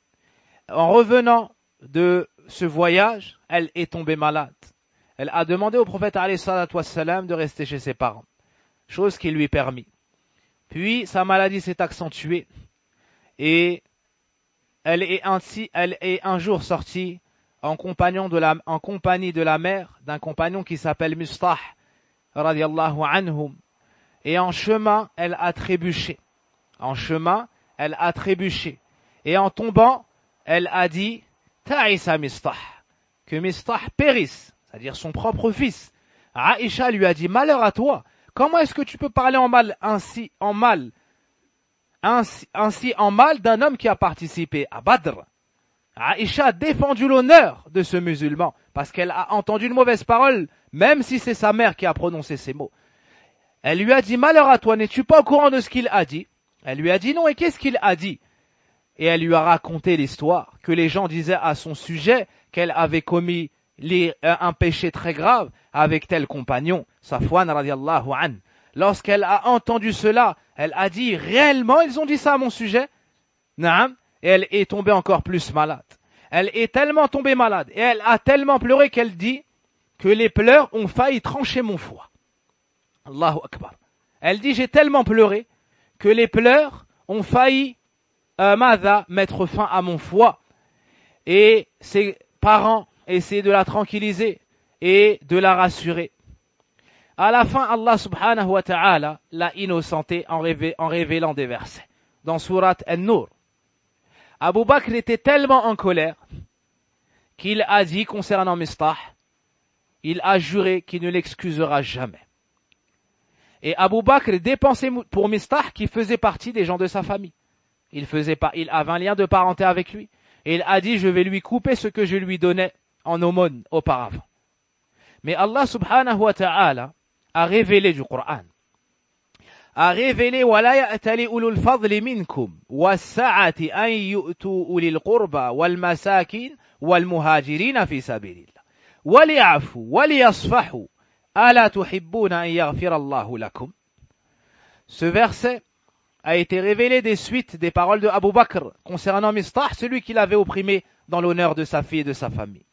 En revenant de ce voyage, elle est tombée malade. Elle a demandé au prophète alayhi salatu wassalam de rester chez ses parents, chose qui lui permit. Puis sa maladie s'est accentuée et elle est un jour sortie en compagnie de la mère d'un compagnon qui s'appelle Mustah radiyallahu anhum. Et en chemin, elle a trébuché. Et en tombant, elle a dit Ta'isa Mistah, que Mistah périsse, c'est-à-dire son propre fils. Aïcha lui a dit malheur à toi. Comment est-ce que tu peux parler ainsi en mal d'un homme qui a participé à Badr, Aïcha a défendu l'honneur de ce musulman parce qu'elle a entendu une mauvaise parole, même si c'est sa mère qui a prononcé ces mots. Elle lui a dit, malheur à toi, n'es-tu pas au courant de ce qu'il a dit? Elle lui a dit non, et qu'est-ce qu'il a dit? Et elle lui a raconté l'histoire, que les gens disaient à son sujet qu'elle avait commis un péché très grave avec tel compagnon, Safwan radiallahu an. Lorsqu'elle a entendu cela, elle a dit, réellement ils ont dit ça à mon sujet? Naam. Et elle est tombée encore plus malade. Elle est tellement tombée malade, et elle a tellement pleuré qu'elle dit que les pleurs ont failli trancher mon foie. Allahu Akbar. Elle dit, j'ai tellement pleuré que les pleurs ont failli mettre fin à mon foie. Et ses parents essayaient de la tranquilliser et de la rassurer. À la fin, Allah subhanahu wa ta'ala l'a innocentée en révélant des versets. Dans Surat An-Nur, Abu Bakr était tellement en colère qu'il a dit concernant Mistah, il a juré qu'il ne l'excusera jamais. Et Abu Bakr dépensait pour Mistah qui faisait partie des gens de sa famille. Il avait un lien de parenté avec lui. Et il a dit, je vais lui couper ce que je lui donnais en aumône auparavant. Mais Allah subhanahu wa ta'ala a révélé du Coran. A révélé وَلَا يَأْتَلِ أُولُو الْفَضْلِ مِنْكُمْ وَالسَّعَةِ أَنْ يُؤْتُوا أُولِي الْقُرْبَى وَالْمَسَاكِينَ وَالْمُهَاجِرِينَ فِي سَبِيلِ اللَّهِ وَلْيَعْفُوا وَلْيَصْفَحُوا أَلَا تُحِبُّونَ أَنْ يَغْفِرَ اللَّهُ لَكُمْ. Ce verset a été révélé des suites des paroles de Abu Bakr concernant Mistah, celui qu'il avait opprimé dans l'honneur de sa fille et de sa famille.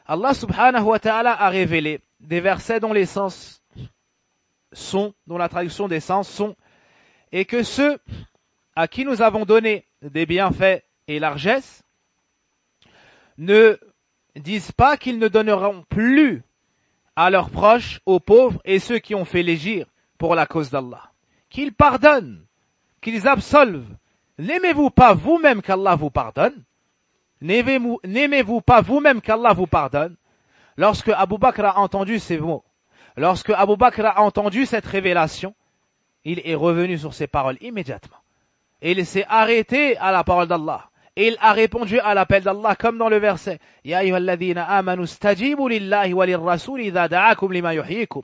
Allah subhanahu wa ta'ala a révélé des versets dont les sens sont, dont la traduction des sens sont, et que ceux à qui nous avons donné des bienfaits et largesses ne disent pas qu'ils ne donneront plus à leurs proches, aux pauvres et ceux qui ont fait l'égir pour la cause d'Allah. Qu'ils pardonnent, qu'ils absolvent. N'aimez-vous pas vous-même qu'Allah vous pardonne? N'aimez-vous pas vous-même qu'Allah vous pardonne? Lorsque Abu Bakr a entendu ces mots, lorsque Abu Bakr a entendu cette révélation, il est revenu sur ses paroles immédiatement. Et il s'est arrêté à la parole d'Allah. Et il a répondu à l'appel d'Allah comme dans le verset Ya ayyuhalladhina amanu stajibu lillahi wa lirrasuli idha da'akum lima yuhyikum.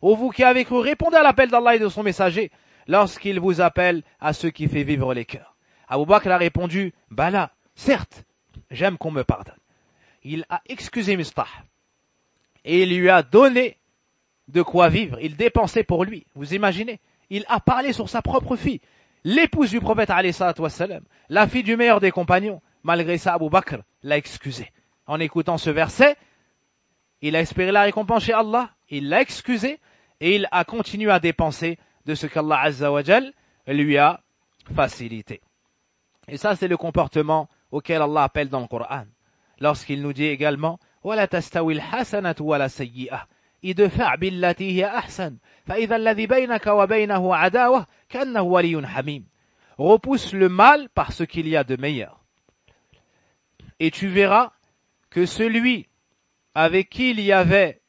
Ô vous qui avez cru, répondez à l'appel d'Allah et de son messager lorsqu'il vous appelle à ce qui fait vivre les cœurs. Abu Bakr a répondu Bala, certes, j'aime qu'on me pardonne. Il a excusé Mistah et il lui a donné de quoi vivre. Il dépensait pour lui. Vous imaginez? Il a parlé sur sa propre fille, l'épouse du prophète alayhi salatu wassalam, la fille du meilleur des compagnons. Malgré ça, Abu Bakr l'a excusé. En écoutant ce verset, il a espéré la récompense chez Allah, il l'a excusé et il a continué à dépenser de ce qu'Allah Azza wa Jal lui a facilité. Et ça, c'est le comportement auquel Allah appelle dans le Coran. Lorsqu'il nous dit également وَلَا تَسْتَوِي الْحَسَنَةُ وَلَا سَيِّئَةُ idfa' billati hiya ahsan fa idha alladhi baynaka wa baynahu adawah ka'annahu waliyyun hamim. Repousse le mal par ce qu'il y a de meilleur. Et tu verras que celui avec qui il y avait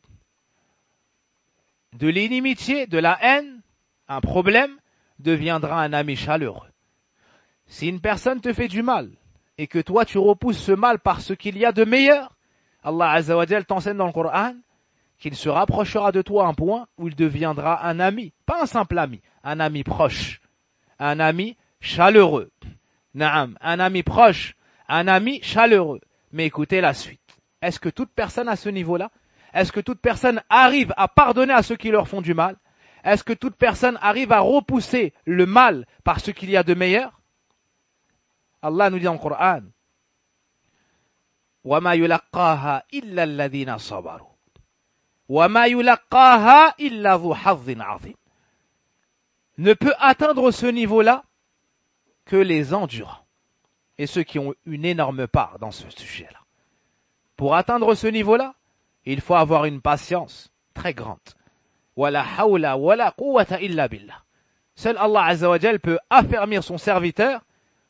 de l'inimitié, de la haine, un problème, deviendra un ami chaleureux. Si une personne te fait du mal et que toi tu repousses ce mal par ce qu'il y a de meilleur, Allah Azza wa Jal t'enseigne dans le Coran qu'il se rapprochera de toi à un point où il deviendra un ami, pas un simple ami, un ami proche, un ami chaleureux. Naam, un ami proche, un ami chaleureux. Mais écoutez la suite. Est-ce que toute personne à ce niveau-là? Est-ce que toute personne arrive à pardonner à ceux qui leur font du mal? Est-ce que toute personne arrive à repousser le mal par ce qu'il y a de meilleur? Allah nous dit dans le Coran وَمَا يُلَقَّاهَا إِلَّا الَّذِينَ صَبَرُوا وَمَا يُلَقَّاهَا إِلَّا ذُو حَظٍّ عَظِيمٍ. Ne peut atteindre ce niveau-là que les endurants et ceux qui ont une énorme part dans ce sujet-là. Pour atteindre ce niveau-là, il faut avoir une patience très grande. وَلَا حَوْلَ وَلَا قُوَّةَ إِلَّا بِاللَّهِ. Seul Allah Azza wa Jal peut affermir son serviteur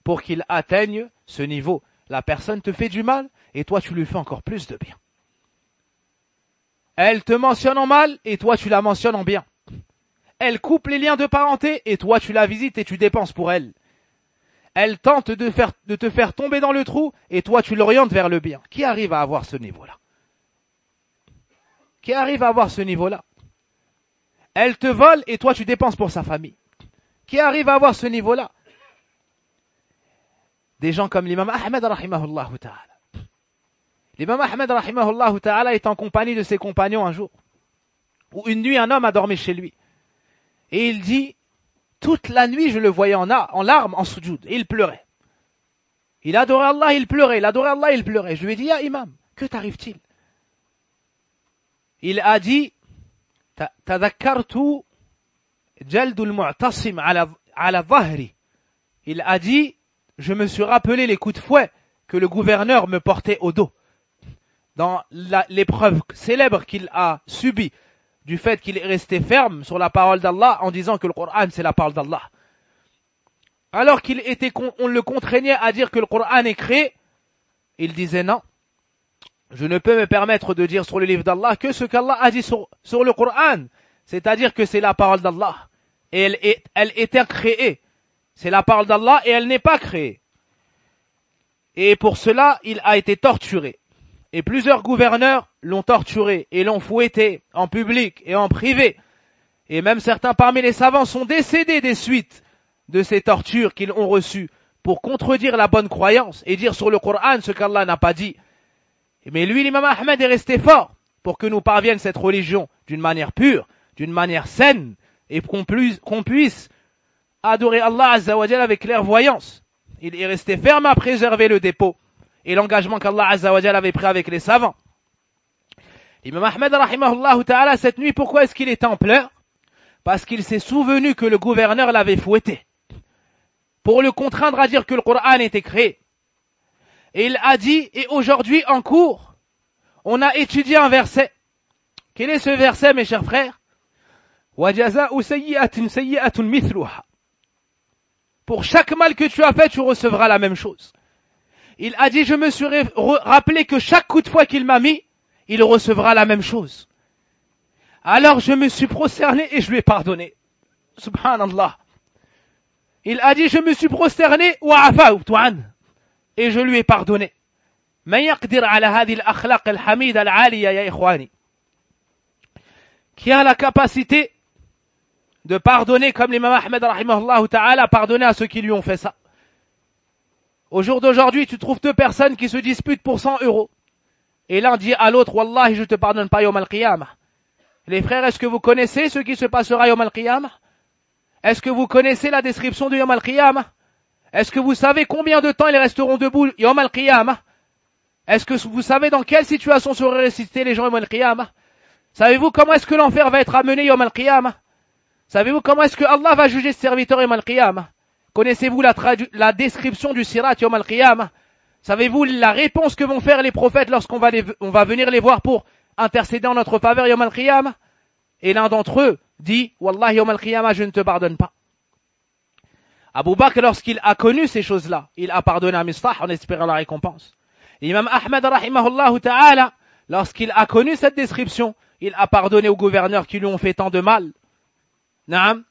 pour qu'il atteigne ce niveau. La personne te fait du mal et toi tu lui fais encore plus de bien. Elle te mentionne en mal et toi tu la mentionnes en bien. Elle coupe les liens de parenté et toi tu la visites et tu dépenses pour elle. elle tente de te faire tomber dans le trou et toi tu l'orientes vers le bien. Qui arrive à avoir ce niveau-là? Qui arrive à avoir ce niveau-là? Elle te vole et toi tu dépenses pour sa famille. Qui arrive à avoir ce niveau-là? Des gens comme l'imam Ahmed rahimahullah ta'ala. L'imam Ahmed rahimahullah ta'ala est en compagnie de ses compagnons un jour, où une nuit un homme a dormi chez lui. Et il dit, toute la nuit je le voyais en larmes, en sujoud, et il pleurait. Il adorait Allah, il pleurait, il adorait Allah, il pleurait. Je lui ai dit, ya imam, que t'arrive-t-il? Il a dit, tadakkartu jaldul mu'tasim ala dhahri. Il a dit, je me suis rappelé les coups de fouet que le gouverneur me portait au dos. Dans l'épreuve célèbre qu'il a subie du fait qu'il est resté ferme sur la parole d'Allah en disant que le Coran c'est la parole d'Allah. Alors on le contraignait à dire que le Coran est créé, il disait non, je ne peux me permettre de dire sur le livre d'Allah que ce qu'Allah a dit sur le Coran, c'est-à-dire que c'est la parole d'Allah et elle était créée. C'est la parole d'Allah et elle n'est pas créée. Et pour cela, il a été torturé. Et plusieurs gouverneurs l'ont torturé et l'ont fouetté en public et en privé. Et même certains parmi les savants sont décédés des suites de ces tortures qu'ils ont reçues pour contredire la bonne croyance et dire sur le Coran ce qu'Allah n'a pas dit. Mais lui, l'imam Ahmed, est resté fort pour que nous parvienne cette religion d'une manière pure, d'une manière saine, et qu'on puisse adorer Allah Azza wa Jalla avec clairvoyance. Il est resté ferme à préserver le dépôt et l'engagement qu'Allah Azza wa Jalla avait pris avec les savants. L'imam Ahmed rahimahullah ta'ala, cette nuit, pourquoi est-ce qu'il était en pleurs? Parce qu'il s'est souvenu que le gouverneur l'avait fouetté pour le contraindre à dire que le Coran était créé. Et il a dit, et aujourd'hui en cours, on a étudié un verset. Quel est ce verset, mes chers frères? وَجَزَاءُ سَيِّئَةٍ سَيِّئَةٌ مِثْلُهَا. Pour chaque mal que tu as fait, tu recevras la même chose. Il a dit, je me suis rappelé que chaque coup de fouet qu'il m'a mis, il recevra la même chose. Alors je me suis prosterné et je lui ai pardonné. Subhanallah. Il a dit, je me suis prosterné وَعَفَوْتُ عَنْهُ et je lui ai pardonné. من يقدر على هذه الأخلاق الحميدة العالية يا إخواني. Qui a la capacité de pardonner comme l'imam Ahmed rahimahullah ta'ala a pardonné à ceux qui lui ont fait ça. Au jour d'aujourd'hui, tu trouves deux personnes qui se disputent pour 100 €. Et l'un dit à l'autre, Wallahi, je te pardonne pas yawm al-qiyamah. Les frères, est-ce que vous connaissez ce qui se passera yawm al-qiyamah? Est-ce que vous connaissez la description de yawm al-qiyamah? Est-ce que vous savez combien de temps ils resteront debout yawm al-qiyamah? Est-ce que vous savez dans quelle situation seraient ressuscités les gens yawm al-qiyamah? Savez-vous comment est-ce que l'enfer va être amené yawm al-qiyamah? Savez-vous comment est-ce que Allah va juger ce serviteur yawm al-qiyamah? Connaissez-vous la description du sirat yawm al-qiyamah? Savez-vous la réponse que vont faire les prophètes lorsqu'on va venir les voir pour intercéder en notre faveur yawm al-qiyamah? Et l'un d'entre eux dit, Wallah yawm al-qiyamah, je ne te pardonne pas. Abu Bakr, lorsqu'il a connu ces choses-là, il a pardonné à Mistah en espérant la récompense. L'imam Ahmed rahimahullah ta'ala, lorsqu'il a connu cette description, il a pardonné aux gouverneurs qui lui ont fait tant de mal. Naam.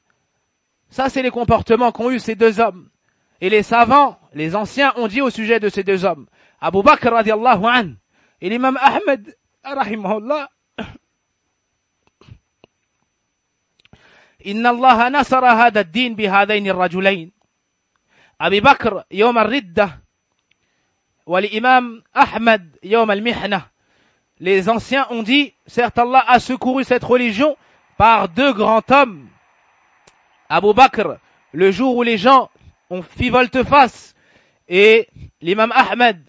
Ça, c'est les comportements qu'ont eu ces deux hommes. Et les savants, les anciens, ont dit au sujet de ces deux hommes. Abu Bakr radiallahu anhu et l'imam Ahmed rahimahullah, إن الله نصر هذا الدين بهذين الرجلين أبي بكر يوم الردة والإمام أحمد يوم المحنة. Les anciens ont dit, certes Allah a secouru cette religion par deux grands hommes. Abu Bakr, le jour où les gens ont fait volte-face, et l'imam Ahmed,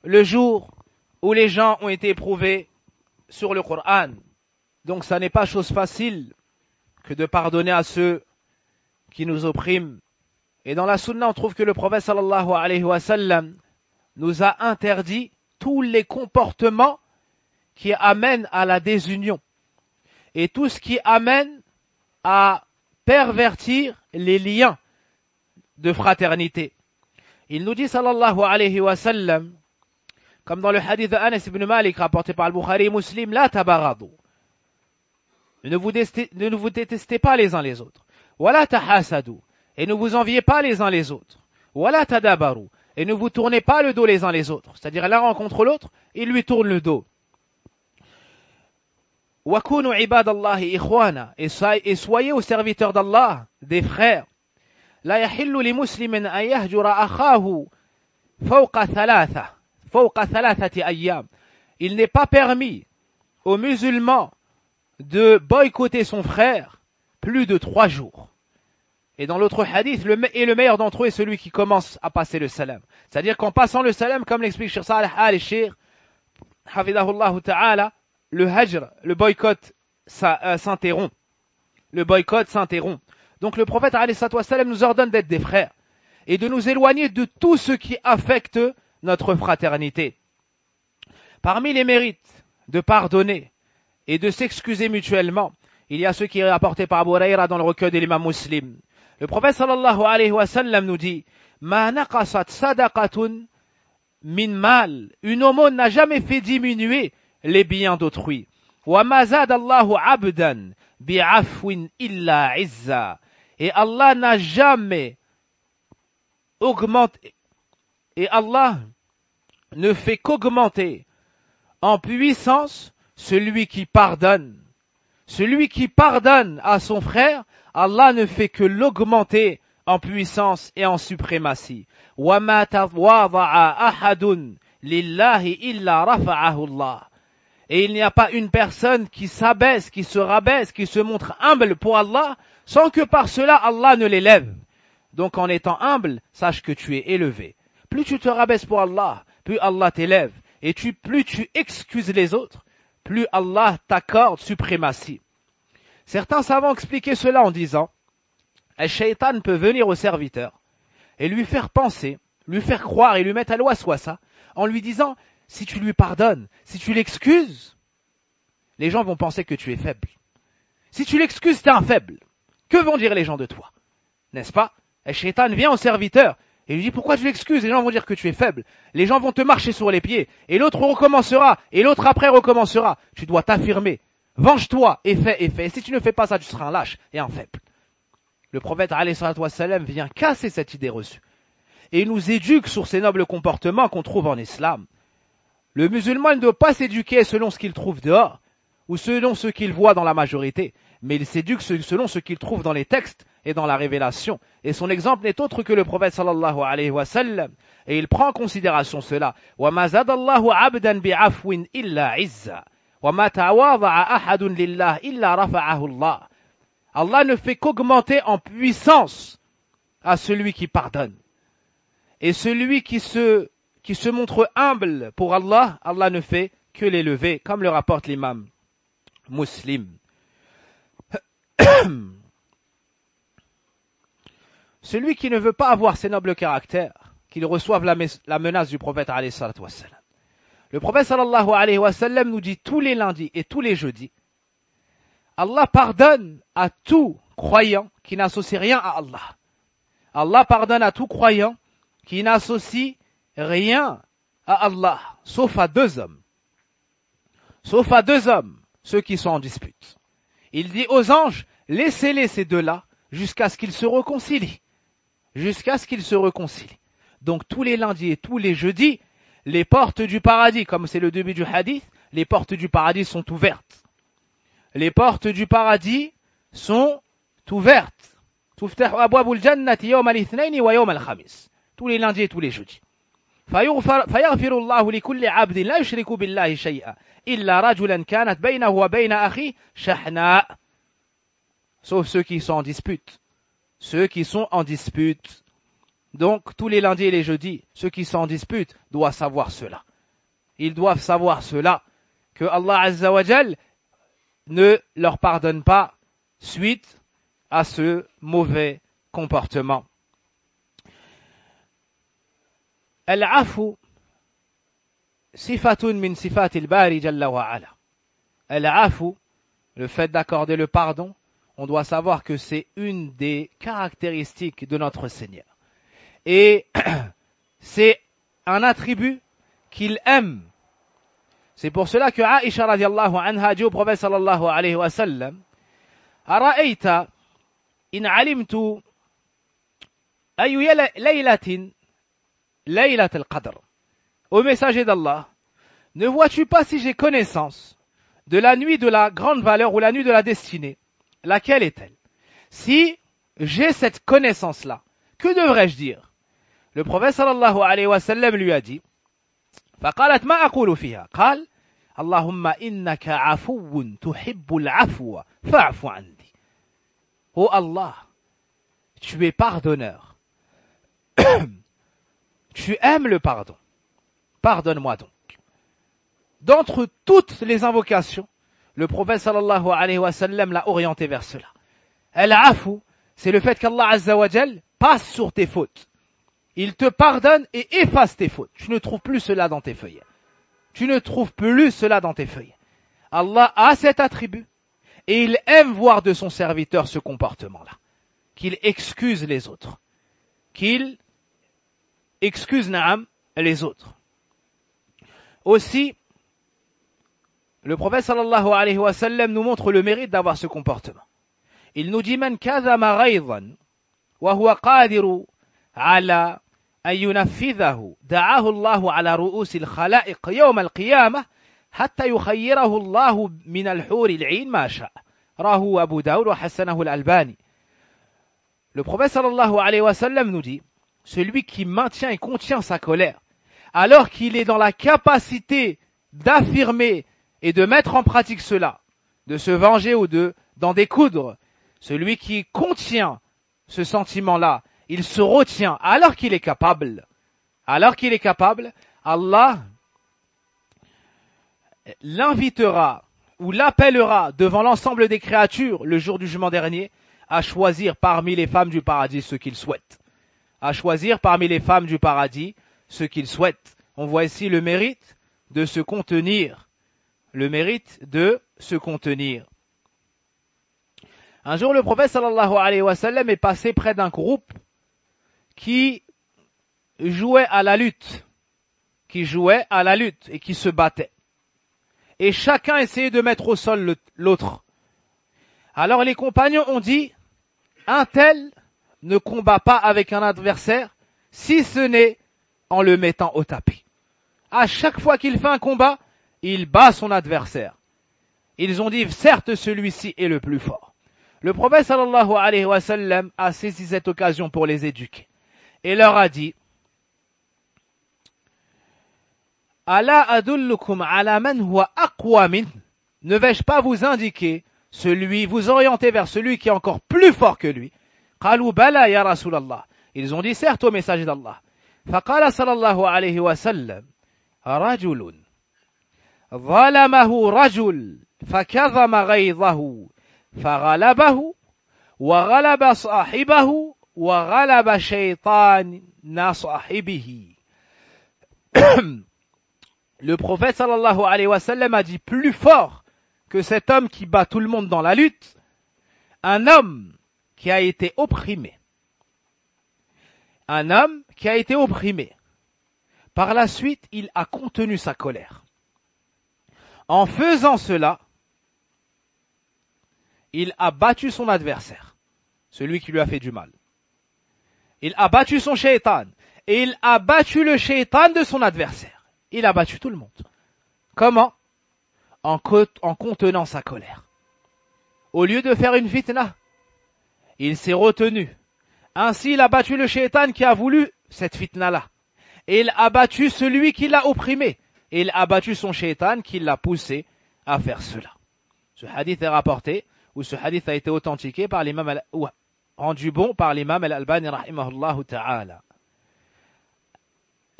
le jour où les gens ont été éprouvés sur le Coran. Donc ça n'est pas chose facile que de pardonner à ceux qui nous oppriment. Et dans la sunna, on trouve que le prophète sallallahu alayhi wa sallam nous a interdit tous les comportements qui amènent à la désunion et tout ce qui amène à pervertir les liens de fraternité. Il nous dit sallallahu alayhi wa sallam, comme dans le hadith de Anas ibn Malik rapporté par al-Bukhari et Muslim, la tabaradu. Ne vous détestez pas les uns les autres. Wala tahasadu. Et ne vous enviez pas les uns les autres. وَلَا تَدَابَرُوا. Et ne vous tournez pas le dos les uns les autres. C'est-à-dire l'un rencontre l'autre, il lui tourne le dos. وَكُونُوا عِبَادَ اللَّهِ إِخْوَانًا. Et soyez aux serviteurs d'Allah, des frères. لا يحل لمسلم أن يهجر أخاه فوق ثلاثة أيام. Il n'est pas permis aux musulmans de boycotter son frère plus de 3 jours. Et dans l'autre hadith, le meilleur d'entre eux est celui qui commence à passer le salam. C'est-à-dire qu'en passant le salam, comme l'explique Cheikh Salih al-Sheikh, hafidahullah ta'ala, le hajr, le boycott s'interrompt. Le boycott s'interrompt. Donc le prophète alayhi salam nous ordonne d'être des frères et de nous éloigner de tout ce qui affecte notre fraternité. Parmi les mérites de pardonner et de s'excuser mutuellement, il y a ce qui est rapporté par Abu Huraira dans le recueil de l'imam Muslim. Le prophète sallallahu alayhi wa sallam nous dit Ma naqasat sadaqatun min mal. Une aumône n'a jamais fait diminuer les biens d'autrui. Wa ma zada Allahu abdan bi'afwin illa izza. Et Allah n'a jamais augmenté. Et Allah ne fait qu'augmenter en puissance celui qui pardonne. Celui qui pardonne à son frère, Allah ne fait que l'augmenter en puissance et en suprématie. وَمَا تَوَاضَعَ أَحَدٌ لِلَّهِ إِلَّا رَفَعَهُ اللَّهُ. Et il n'y a pas une personne qui s'abaisse, qui se rabaisse, qui se montre humble pour Allah, sans que par cela Allah ne l'élève. Donc en étant humble, sache que tu es élevé. Plus tu te rabaisses pour Allah, plus Allah t'élève. Et plus tu excuses les autres, plus Allah t'accorde suprématie. Certains savants expliquaient cela en disant, un shaitan peut venir au serviteur et lui faire penser, lui faire croire et lui mettre à l'ouaswasa en lui disant, si tu lui pardonnes, si tu l'excuses, les gens vont penser que tu es faible. Si tu l'excuses, tu es un faible. Que vont dire les gens de toi? N'est-ce pas? Un shaitan vient au serviteur et lui dit, pourquoi tu l'excuses? Les gens vont dire que tu es faible. Les gens vont te marcher sur les pieds et l'autre recommencera et l'autre après recommencera. Tu dois t'affirmer. Venge-toi et fais. Et si tu ne fais pas ça, tu seras un lâche et un faible. Le prophète alayhi salatu wassalam vient casser cette idée reçue. Et il nous éduque sur ces nobles comportements qu'on trouve en islam. Le musulman ne doit pas s'éduquer selon ce qu'il trouve dehors ou selon ce qu'il voit dans la majorité, mais il s'éduque selon ce qu'il trouve dans les textes et dans la révélation. Et son exemple n'est autre que le prophète sallallahu alayhi wa sallam. Et il prend en considération cela. وَمَا زَادَ اللَّهُ عَبْدًا بِعَفْوٍ إِلَّا عِزًّا وَمَا تَوَاضَعَ أَحَدٌ لِلَّهِ إِلَّا رَفَعَهُ اللَّهُ. Allah ne fait qu'augmenter en puissance à celui qui pardonne. Et celui qui se montre humble pour Allah, Allah ne fait que l'élever, comme le rapporte l'imam Muslim. Celui qui ne veut pas avoir ces nobles caractères, qu'il reçoive la menace du prophète alayhi salatu wassalam. Le prophète sallallahu alayhi wa sallam nous dit tous les lundis et tous les jeudis, Allah pardonne à tout croyant qui n'associe rien à Allah. Allah pardonne à tout croyant qui n'associe rien à Allah, sauf à 2 hommes. Sauf à 2 hommes, ceux qui sont en dispute. Il dit aux anges, laissez-les ces 2-là jusqu'à ce qu'ils se réconcilient. Jusqu'à ce qu'ils se réconcilient. Donc tous les lundis et tous les jeudis, les portes du paradis, comme c'est le début du hadith, les portes du paradis sont ouvertes. Les portes du paradis sont ouvertes. تفتح أبواب الجنة يوم الاثنين ويوم الخميس. Tous les lundis et tous les jeudis. فيغفر الله لكل عبد لا يشرك بالله شيئا إلا رجلا كانت بينه وبين أخيه شحناء. Sauf ceux qui sont en dispute. Ceux qui sont en dispute. Donc, tous les lundis et les jeudis, ceux qui sont en dispute doivent savoir cela. Ils doivent savoir cela, que Allah Azza wa Jal ne leur pardonne pas suite à ce mauvais comportement. Al-afu sifatun min sifat al-bari jalla wa ala. Al-afu, le fait d'accorder le pardon, on doit savoir que c'est une des caractéristiques de notre Seigneur. Et c'est un attribut qu'il aime. C'est pour cela que Aïcha radiallahu anha dit au prophète sallallahu alayhi wa sallam, Ara'ayta in alimtu أي ليلة ليلة القدر. Ô messager d'Allah, ne vois-tu pas si j'ai connaissance de la nuit de la grande valeur ou la nuit de la destinée? Laquelle est-elle? Si j'ai cette connaissance-là, que devrais-je dire? Le prophète sallallahu alayhi wa sallam lui a dit, فقالت ما أقول فيها قال اللهم إنك عفو تحب العفو فاعف عني. Oh Allah, tu es pardonneur. Tu aimes le pardon. Pardonne-moi donc. D'entre toutes les invocations, le prophète sallallahu alayhi wa sallam l'a orienté vers cela. Al-afu, c'est le fait qu'Allah azza wa jal passe sur tes fautes. Il te pardonne et efface tes fautes. Tu ne trouves plus cela dans tes feuilles. Tu ne trouves plus cela dans tes feuilles. Allah a cet attribut et il aime voir de son serviteur ce comportement-là. Qu'il excuse les autres. Qu'il excuse na'am les autres. Aussi, le prophète sallallahu alayhi wa sallam nous montre le mérite d'avoir ce comportement. Il nous dit man kadhama ghaydan wa huwa qadiru ala an yunafidhahu da'ahu Allahu ala ru'usi al-khala'iq yawm al-qiyamah hatta yukhayyirahu Allahu min al-hur al-'ayn ma sha'a. Rahu Abu Daoud wa hasanahu al-Albani. Le prophète sallallahu alayhi wa sallam nous dit celui qui maintient et contient sa colère alors qu'il est dans la capacité d'affirmer et de mettre en pratique cela, de se venger ou d'en découdre, celui qui contient ce sentiment-là, il se retient alors qu'il est capable. Alors qu'il est capable, Allah l'invitera ou l'appellera devant l'ensemble des créatures le jour du jugement dernier à choisir parmi les femmes du paradis ce qu'il souhaite. À choisir parmi les femmes du paradis ce qu'il souhaite. On voit ici le mérite de se contenir. Le mérite de se contenir. Un jour, le prophète sallallahu alayhi wa sallam est passé près d'un groupe qui jouait à la lutte. Qui jouait à la lutte et qui se battait. Et chacun essayait de mettre au sol l'autre. Alors les compagnons ont dit, un tel ne combat pas avec un adversaire si ce n'est en le mettant au tapis. À chaque fois qu'il fait un combat, il bat son adversaire. Ils ont dit, certes, celui-ci est le plus fort. Le prophète sallallahu alayhi wa sallam a saisi cette occasion pour les éduquer. Et leur a dit, Ala adullukum ala man huwa aqwa min. Ne vais-je pas vous indiquer vous orienter vers celui qui est encore plus fort que lui? Qalu bala ya Rasulallah. Ils ont dit, certes, au messager d'Allah. Faqala sallallahu alayhi wa sallam, rajulun. ظلمه رجل فكظم غيظه فغلبه وغلب صاحبه وغلب شيطان صاحبه. Le prophète sallallahu alayhi wa sallam a dit plus fort que cet homme qui bat tout le monde dans la lutte, un homme qui a été opprimé. Un homme qui a été opprimé. Par la suite, il a contenu sa colère. En faisant cela, il a battu son adversaire, celui qui lui a fait du mal. Il a battu son shaitan, et il a battu le shaitan de son adversaire. Il a battu tout le monde. Comment? En contenant sa colère. Au lieu de faire une fitna, il s'est retenu. Ainsi, il a battu le shaitan qui a voulu cette fitna-là. Et il a battu celui qui l'a opprimé. Et il a battu son shaitan qui l'a poussé à faire cela. Ce hadith est rapporté, ou ce hadith a été authentiqué par l'imam, ou rendu bon par l'imam al-Albani rahimahullah ta'ala.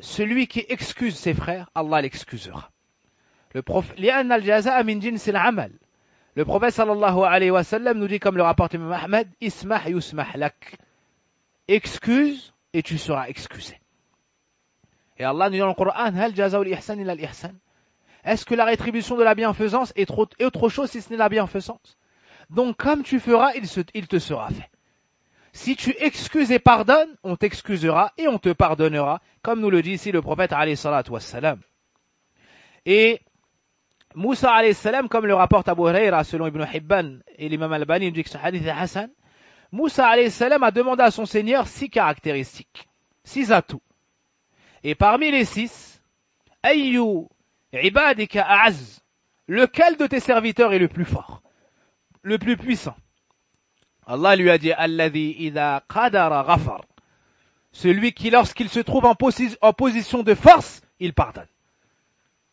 Celui qui excuse ses frères, Allah l'excusera. Le prophète sallallahu alayhi wa sallam nous dit, comme le rapporte Imam Ahmed, Ismah yusmah lak. Excuse et tu seras excusé. Et Allah nous dit dans le Coran, Hal jazaa'ul ihsan illa al-ihsan. Est-ce que la rétribution de la bienfaisance est autre chose si ce n'est la bienfaisance? Donc comme tu feras, il te sera fait. Si tu excuses et pardonnes, on t'excusera et on te pardonnera, comme nous le dit ici le prophète alayhi salatu wassalam. Et Moussa alayhi salam, comme le rapporte Abu Huraira selon Ibn Hibban et l'imam Albani, nous dit que ce hadith est Hassan. Moussa alayhi salam a demandé à son Seigneur 6 caractéristiques, 6 atouts. Et parmi les 6, Ayyu ibadika a'az, lequel de tes serviteurs est le plus fort, le plus puissant? Allah lui a dit, Alladhi idha qadara ghafar, celui qui lorsqu'il se trouve en position de force, il pardonne.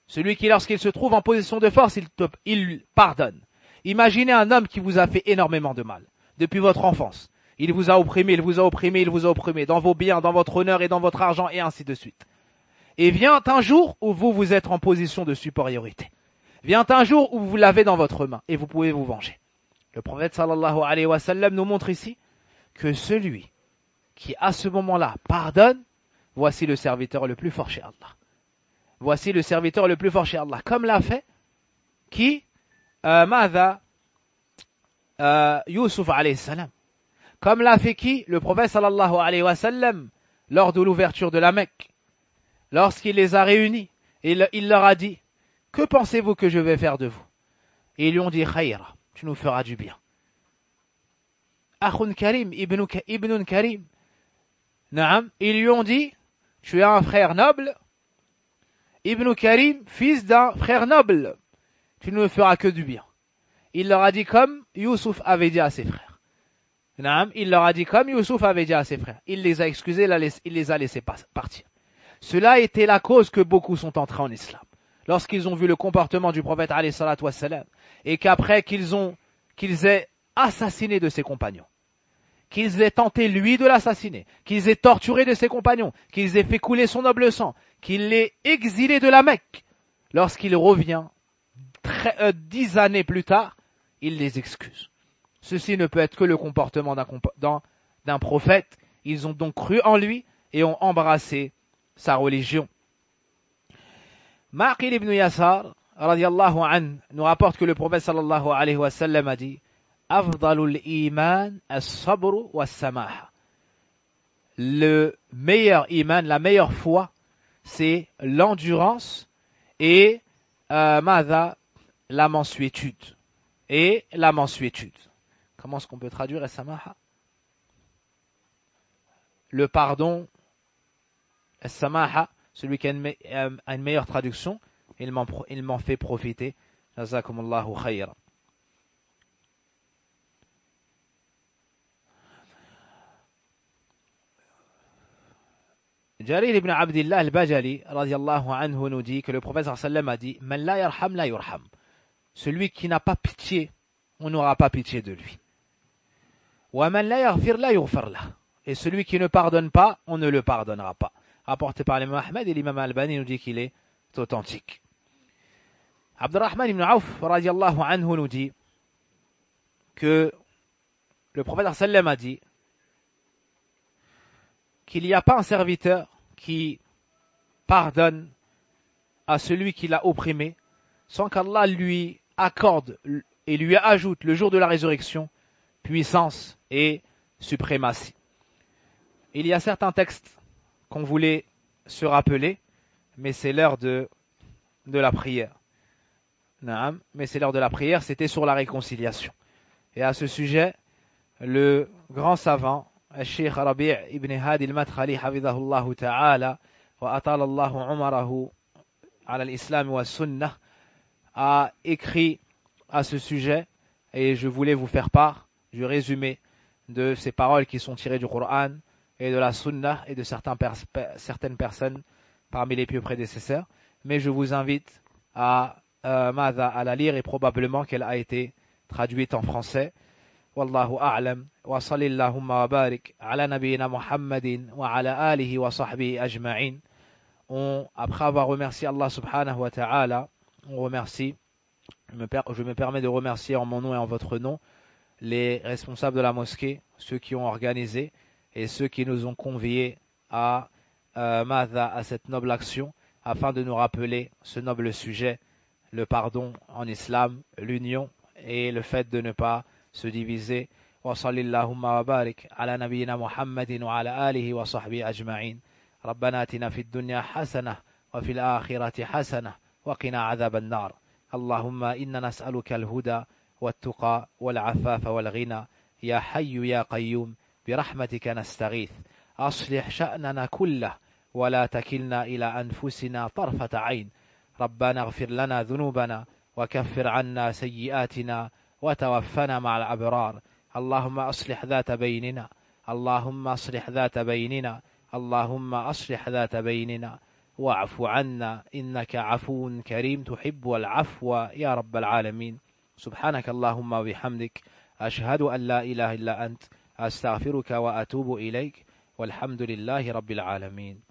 Celui qui lorsqu'il se trouve en position de force, il pardonne. Imaginez un homme qui vous a fait énormément de mal, depuis votre enfance. Il vous a opprimé, il vous a opprimé, il vous a opprimé, dans vos biens, dans votre honneur et dans votre argent, et ainsi de suite. Et vient un jour où vous êtes en position de supériorité. Vient un jour où vous l'avez dans votre main, et vous pouvez vous venger. Le prophète sallallahu alayhi wa sallam nous montre ici que celui qui à ce moment-là pardonne, voici le serviteur le plus fort chez Allah. Voici le serviteur le plus fort chez Allah. Comme l'a fait qui Yusuf alayhi salam. Comme l'a fait qui? Le prophète sallallahu alayhi wa sallam lors de l'ouverture de la Mecque. Lorsqu'il les a réunis, il leur a dit, que pensez-vous que je vais faire de vous? Et ils lui ont dit, khayra, tu nous feras du bien. Akhun karim, ibnun karim. Naam, ils lui ont dit, tu es un frère noble, Ibn Karim, fils d'un frère noble, tu ne me feras que du bien. Il leur a dit comme Youssouf avait dit à ses frères. Naam, il leur a dit comme Youssouf avait dit à ses frères. Il les a excusés, il les a laissés partir. Cela était la cause que beaucoup sont entrés en islam. Lorsqu'ils ont vu le comportement du prophète alayhi salatu wassalam, et qu'après qu'ils aient assassiné de ses compagnons, qu'ils aient tenté lui de l'assassiner, qu'ils aient torturé de ses compagnons, qu'ils aient fait couler son noble sang, qu'il l'ait exilé de la Mecque. Lorsqu'il revient 10 années plus tard, il les excuse. Ceci ne peut être que le comportement d'un prophète. Ils ont donc cru en lui et ont embrassé sa religion. Ma'qil ibn Yasar, radiyallahu anhu, nous rapporte que le prophète sallallahu alayhi wa sallam a dit, Afdalul iman as-sabr was-samaha. Le meilleur iman, la meilleure foi, c'est l'endurance et la mansuétude. Et la mansuétude. Comment est-ce qu'on peut traduire as-samaha? Le pardon, as-samaha, celui qui a une meilleure traduction, il m'en fait profiter. Jazakumullahu khayran. Jarir ibn Abdillah al-Bajali, radiallahu anhu, nous dit que le prophète sallam a dit, Man la yarham la yurham. Celui qui n'a pas pitié, on n'aura pas pitié de lui. Wa man la yaghfir la yughfar lah. Et celui qui ne pardonne pas, on ne le pardonnera pas. Rapporté par l'imam Ahmed, et l'imam Albani nous dit qu'il est authentique. Abdurrahman ibn Auf, radiallahu anhu, nous dit que le prophète sallam a dit qu'il n'y a pas un serviteur qui pardonne à celui qui l'a opprimé sans qu'Allah lui accorde et lui ajoute le jour de la résurrection puissance et suprématie. Il y a certains textes qu'on voulait se rappeler, mais c'est l'heure de la prière. Naam, mais c'est l'heure de la prière, c'était sur la réconciliation. Et à ce sujet, le grand savant, الشيخ ربيع ابن هادي المدخلي حفظه الله تعالى وأطال الله عمره على الإسلام والسنة, a écrit à ce sujet, et je voulais vous faire part du résumé de ces paroles qui sont tirées du Coran et de la Sunna et de certaines personnes parmi les pieux prédécesseurs, mais je vous invite à la lire, et probablement qu'elle a été traduite en français. Wallahu a'lam, wa sallallahu wa barik ala nabiyyina Muhammadin wa ala alihi wa sahbihi ajma'in. Après avoir remercié Allah subhanahu wa ta'ala, je me permets de remercier en mon nom et en votre nom les responsables de la mosquée, ceux qui ont organisé et ceux qui nous ont conviés à cette noble action, afin de nous rappeler ce noble sujet, le pardon en islam, l'union et le fait de ne pas se diviser. Wa sallallahu wa barik ala nabiyyina Muhammadin wa ala alihi wa sahbihi ajma'in. Rabbana atina fid dunya hasanah wa fil akhirati hasanah wa qina adhaban nar. Allahumma inna nas'aluka al-huda wat-tuqa wal-afafa wal-ghina يا حي يا قيوم برحمتك نستغيث أصلح شأننا كله ولا تكلنا إلى أنفسنا طرفة عين. ربنا اغفر لنا ذنوبنا وكفر عنا سيئاتنا وتوفنا مع الأبرار. اللهم أصلح ذات بيننا، اللهم أصلح ذات بيننا، اللهم أصلح ذات بيننا، واعف عنا إنك عفو كريم تحب العفو يا رب العالمين. سبحانك اللهم وبحمدك أشهد أن لا إله إلا أنت أستغفرك وأتوب إليك والحمد لله رب العالمين.